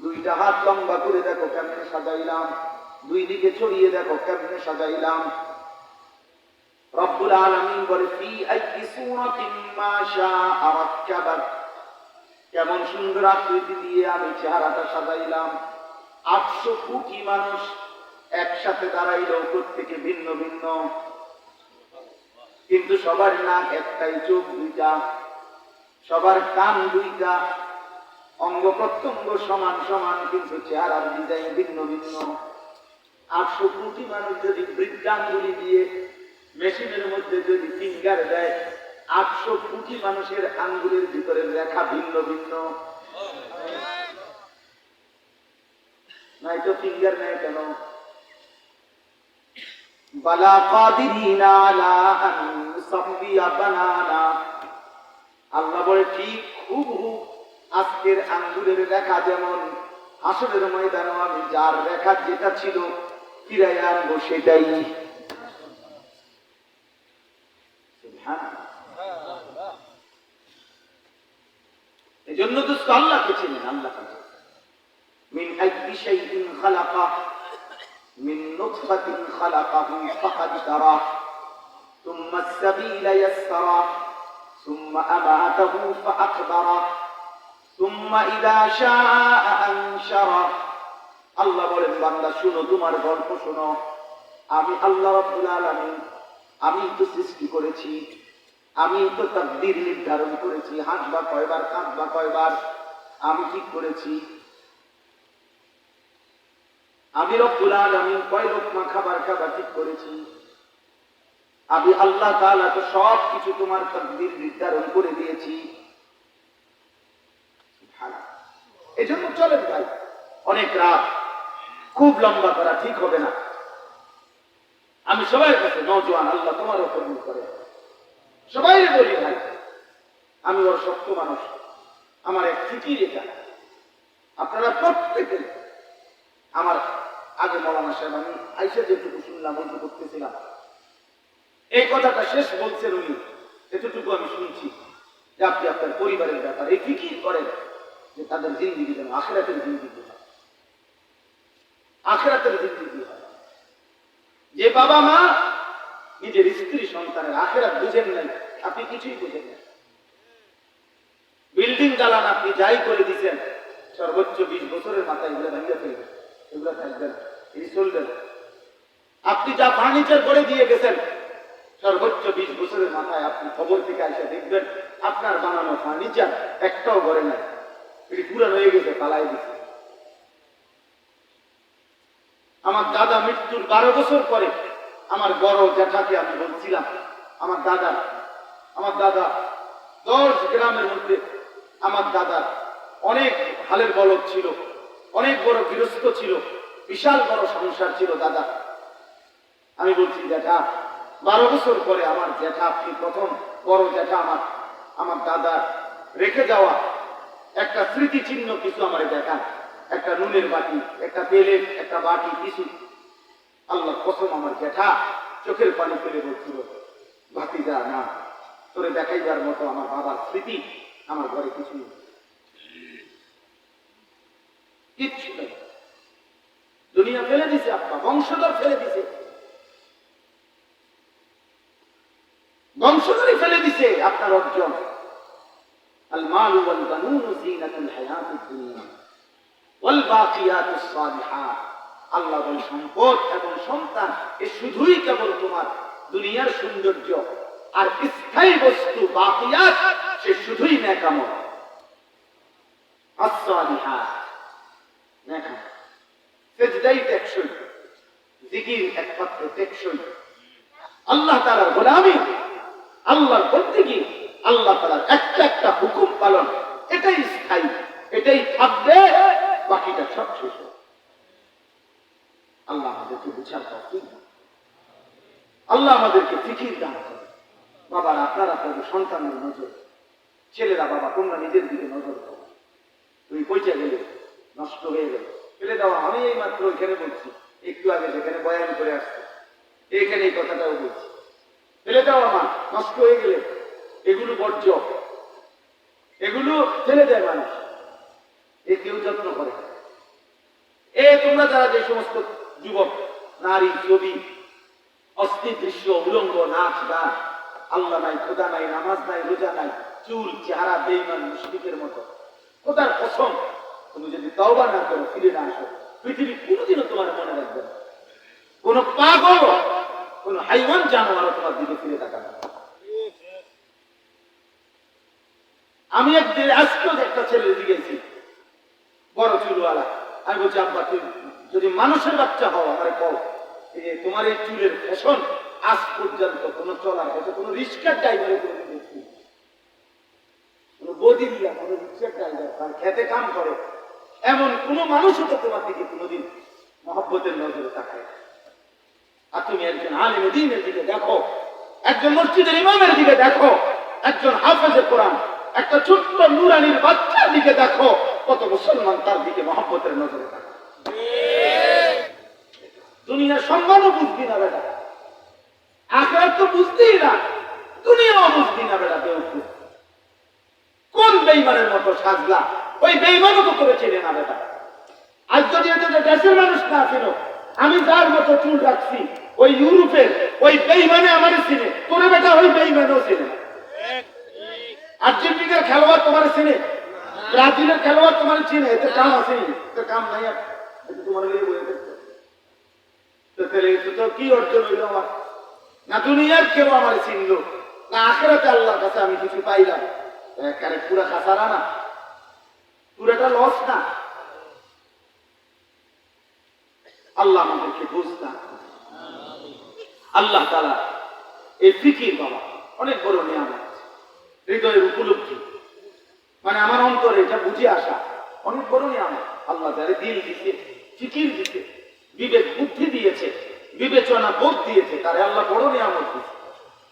দুইটা হাত লম্বা করে দেখো কেমনে সাজাইলাম, দুই দিকে ছড়িয়ে দেখো কেমনে সাজাইলাম। রব্বুল আলামিন বলে ফি আইয়ি সূরাতিন মা শাআ রাক্কাবাক, কেমন সুন্দর আকৃতি দিয়ে আমি চেহারাটা সাজাইলাম। 800 কোটি মানুষ একসাথে দাঁড়াইলেও প্রত্যেকে ভিন্ন ভিন্ন, কিন্তু সবার নাক একটাই, চোখ দুইটা, সবার কান দুইটা, অঙ্গ প্রত্যঙ্গ সমান সমান, কিন্তু চেহারার ডিজাইন ভিন্ন ভিন্ন। 800 কোটি মানুষ যদি বৃদ্ধাঙ্গুলি দিয়ে মেশিনের মধ্যে যদি ফিঙ্গার দেয়, 800 কোটি মানুষের আঙ্গুলের ভিতরে রেখা ভিন্ন ভিন্ন। নাই তো ফিঙ্গার নেই কেন? বালা কাদিরিনা আলা আন সাবিয়া বানানা, আল্লাহ বলে ঠিক হুবহু আজকের আঙ্গুলের রেখা যেমন, হাসরের ময়দানে আমি যার রেখা যেটা ছিল ফিরাই আনবো সেটাই। এই জন্য তো আল্লাহকে চিনেন, আল্লাহ মিন আইয়ি শাইইন খালাকা মিন নুতফাতিন খালাকাহু ফাকাদ্দারা সুম্মা আস-সাবিলা ইয়াসসারা সুম্মা আমাতাহু ফাআকবারা সুম্মা ইযা শাআ আনশারা। আল্লাহ বলেন বান্দা শুনো, তোমার গল্প শোনো, আমি আল্লাহ রাব্বুল আলামিন আমি তো সৃষ্টি করেছি, আমি তো তাকদীর নির্ধারণ করেছি, হাসবা কয়বার কাঁদবা কয়বার আমি ঠিক করেছি। আমি রব্বুল আলামিন কয় লোকমা খাবার খাবার ঠিক করেছি। আমি আল্লাহ তাআলা তো সব কিছু তোমার তাকদীর নির্ধারণ করে দিয়েছি। এই জন্য চলেন ভাই, অনেক রাত খুব লম্বা করা ঠিক হবে না। আমি সবার কাছে নওজোয়ান, আল্লাহ তোমারও কবুল করে, সবাই বলি ভাই আমি বড় শক্ত মানুষ, আমার এক ফিকির এটা। আপনারা প্রত্যেকে আমার আগে মৌলানা সাহেব আমি আইসা যেটুকু শুনলাম ওইটুকু করতেছিলাম, এই কথাটা শেষ বলছেন উনি, এতটুকু আমি শুনছি যে আপনি আপনার পরিবারের ব্যাপারে এই ফিকির করেন যে তাদের জিন্দিগি যেন আখিরাতের জিন্দিগি হয়, আখিরাতের জিন্দিগি হয়। যে বাবা মা নিজের স্ত্রী সন্তানের আখিরাত বুঝেন নাই, আপনি কিছুই বুঝেন না। বিল্ডিং দালান আপনি যাই করে দিচ্ছেন, সর্বোচ্চ 20 বছরের মাথায় এগুলো ভেঙে ফেলবেন, এগুলো থাকবেন, এই চলবেন। আপনি যা ফার্নিচার করে দিয়ে গেছেন, সর্বোচ্চ 20 বছরের মাথায় আপনি খবর থেকে এসে দেখবেন আপনার বানানো ফার্নিচার একটাও ঘরে নাই, এটি পুরান হয়ে গেছে, পালাই দিচ্ছে। আমার দাদা মৃত্যুর 12 বছর পরে আমার বড় জ্যাঠাকে আমি বলছিলাম, আমার দাদা 10 গ্রামের মধ্যে আমার দাদা অনেক হালের বলদ ছিল, অনেক বড় গৃহস্থ ছিল, বিশাল বড় সংসার ছিল দাদা। আমি বলছি জ্যাঠা 12 বছর পরে আমার জ্যাঠা, আপনি প্রথম বড় জ্যাঠা, আমার দাদা রেখে যাওয়া একটা স্মৃতি চিহ্ন কিছু আমার দেখান, একটা নুনের বাটি, একটা তেলের একটা বাটি, কিছু। আল্লাহ কসম আমার জ্যাঠা চোখের পানি ফেলে বলছিল, ভাতিজা না, তোরে দেখাইবার মতো আমার বাবার স্মৃতি আমার ঘরে কিছু নেই, কিচ্ছু নেই। দুনিয়া ফেলে দিছে, আপনার বংশধর ফেলে দিছে, বংশধরই ফেলে দিছে আপনার অর্জন। আল মালু ওয়াল বানুন জিনাতুল হায়াতিদ দুনিয়া ওয়াল বাকিয়াতুস সালিহাত, আল্লাহ বলেন সম্পদ এবং সন্তান এ শুধুই কেবল তোমার দুনিয়ার সৌন্দর্য, আর স্থায়ী বস্তু বাকিয়াত সে শুধুই নেকামল। as-salihat নেকামল, সেজদাই টেকসই, জিকির একমাত্র টেকসই, আল্লাহ তাআলার গোলামি, আল্লাহর বন্দেগী, আল্লাহ তাআলার একটা একটা হুকুম পালন, এটাই স্থায়ী, এটাই থাকবে, বাকিটা সব শেষ হবে। আল্লাহ আমাদেরকে বুঝার তৌফিক দান, আল্লাহ আমাদেরকে ফিকির দান করে। বাবার আপনারা আপনাদের সন্তানের নজর, ছেলেরা বাবা তোমরা নিজের দিকে নজর দাও, তুমি পৌঁছে গেলে নষ্ট হয়ে গেলে ফেলে দেওয়া। আমি এই মাত্র এখানে বলছি, একটু আগে যেখানে বয়ান করে আসছে এখানে এই কথাটাও বলছি, ফেলে দেওয়া মা নষ্ট হয়ে গেলে এগুলো বর্জ্য, এগুলো ফেলে দেয় মানুষ, এ কেউ যত্ন করে। তোমরা যারা যে সমস্ত যুবক নারী ছবি, অস্থির দৃশ্য, উলঙ্গ নাচ গান, আল্লাহ নাই, খোদা নাই, নামাজ নাই, রোজা নাই, চুল চেহারা বেঈমান মুশরিকের মতো, খোদার কসম তুমি যদি তওবা না করো, ফিরে না আসো, পৃথিবী কোনোদিনও তোমার মনে রাখবে না। কোন পাগল, কোন হাইওয়ান জানোয়ারও তোমার দিকে ফিরে তাকাবে না। আমি একদিন আজকেও একটা ছেলে জিজ্ঞেসি, বড় চুলওয়ালা, আমি বলছি আব্বা তুই যদি মানুষের বাচ্চা হও আমার কও, তোমার এই চুলের ফ্যাশন আজ পর্যন্ত কোন চলার হয়তো কোন রিক্সার ড্রাইভারে করে দেখছি, কোন বদিল্লা, কোন রিক্সার ড্রাইভার তার খেতে কাম করে এমন কোন মানুষও তো তোমার দিকে কোনোদিন মহব্বতের নজরে তাকায়। আর তুমি একজন আলেম দ্বীনের দিকে দেখো, একজন মসজিদের ইমামের দিকে দেখো, একজন হাফেজে কোরআন, একটা ছোট্ট নুরানির বাচ্চার দিকে দেখো, কত মুসলমান তার দিকে মহব্বতের নজরে তাকায়। দুনিয়ার সম্মানও বুঝবি না বেটা, আখিরাত তো বুঝতেই না, দুনিয়াও বুঝবি না বেটা, বেউকুফ। কোন বেঈমানের মতো সাজলা, ওই বেঈমানও তো করে চেনে না বেটা। আজ যদি এদের দেশের মানুষ না ছিল, আমি যার মতো চুল রাখছি, ওই ইউরোপের ওই বেঈমানে আমার চিনে, তোরে বেটা ওই বেঈমানও চিনে। আর্জেন্টিনার খেলোয়াড় তোমার চিনে, ব্রাজিলের খেলোয়াড় তোমার চিনে, এতে কাম আছে, এদের কাম নাই, তোমার কি অর্জন হইল আমার? না দুনিয়ার কেউ আমার চিনল, না আখিরাতে আল্লাহর কাছে আমি কিছু পাইলাম। এখানে পুরা খাসারা না, পুরাটা লস না। আল্লাহ আমাদেরকে বুঝতে, আল্লাহ তাআলা এই ফিকির বাবা অনেক বড় নিয়ামত, হৃদয়ের উপলব্ধি, মানে আমার অন্তরে এটা বুঝে আসা অনেক বড় নিয়ামত। আল্লাহ যারে দিল দিছে, ফিকির দিছে, বিবেক বুদ্ধি দিয়েছে, বিবেচনা বোধ দিয়েছে, তারে আল্লাহ বড় নিয়ামত দিয়েছে।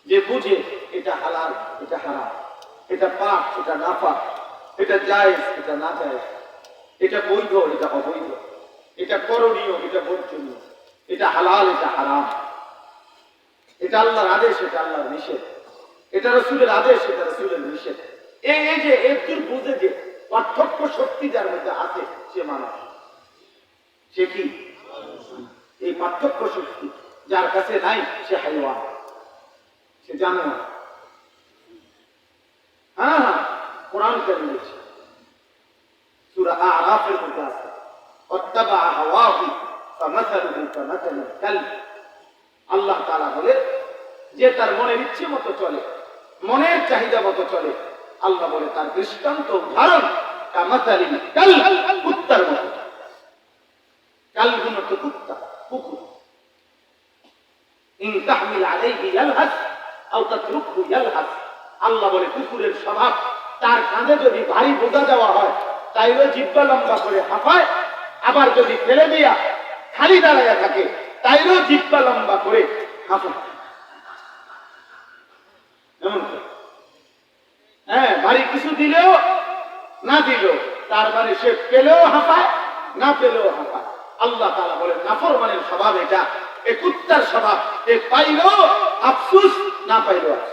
যে বুঝে এটা হালাল, এটা হারাম, এটা পাক, এটা না পাক, এটা জায়েজ, এটা না জায়েজ, এটা বৈধ, এটা অবৈধ, এটা করণীয়, এটা বর্জনীয়, এটা হালাল, এটা হারাম, এটা আল্লাহর আদেশ, এটা আল্লাহর নিষেধ, এটা রাসূলের আদেশ, এটা রাসূলের নিষেধ। এই যে একটু বুঝে যে পার্থক্য শক্তি যার মধ্যে আছে, সে মানুষ। সে কি? এই পার্থক্য শক্তি যার কাছে নাই, সে হাইওয়ান, সে জানোয়ার। হ্যাঁ, কোরআন কারীম বলছে, সূরা আরাফের মধ্যে আছে, ওয়াত্তাবা হাওয়াহু ফামাসালুহু কামাসালিল কালব। আল্লাহ তাআলা বলে যে তার মনের ইচ্ছে মতো চলে, মনের চাহিদা মতো চলে, আল্লাহ বলে তার দৃষ্টান্ত উদাহরণ কামাসালিল কালব, কুত্তার মতো। কালবুন তো কুত্তা, কুকুর। ইন তাহমিল আলাইহি ইয়ালহাস আও তাতরুকহু ইয়ালহাস। আল্লাহ বলে কুকুরের স্বভাব, তার কাঁধে যদি ভারী বোঝা দেওয়া হয় তাইলে জিহ্বা লম্বা করে হাঁপায়, আবার যদি ফেলে দিয়া খালি দাঁড়াইয়া থাকে তাইলেও জিহ্বা লম্বা করে হাঁপায়। এমন তো। হ্যাঁ, ভারী কিছু দিলেও না দিলেও, তার মানে সে পেলেও হাঁপায়, না পেলেও হাঁপায়। আল্লাহ তাআলা বলেন নাফরমানের স্বভাব এটা, এ কুত্তার স্বভাব, এ পাইলেও আফসোস, না পাইলেও আফসোস।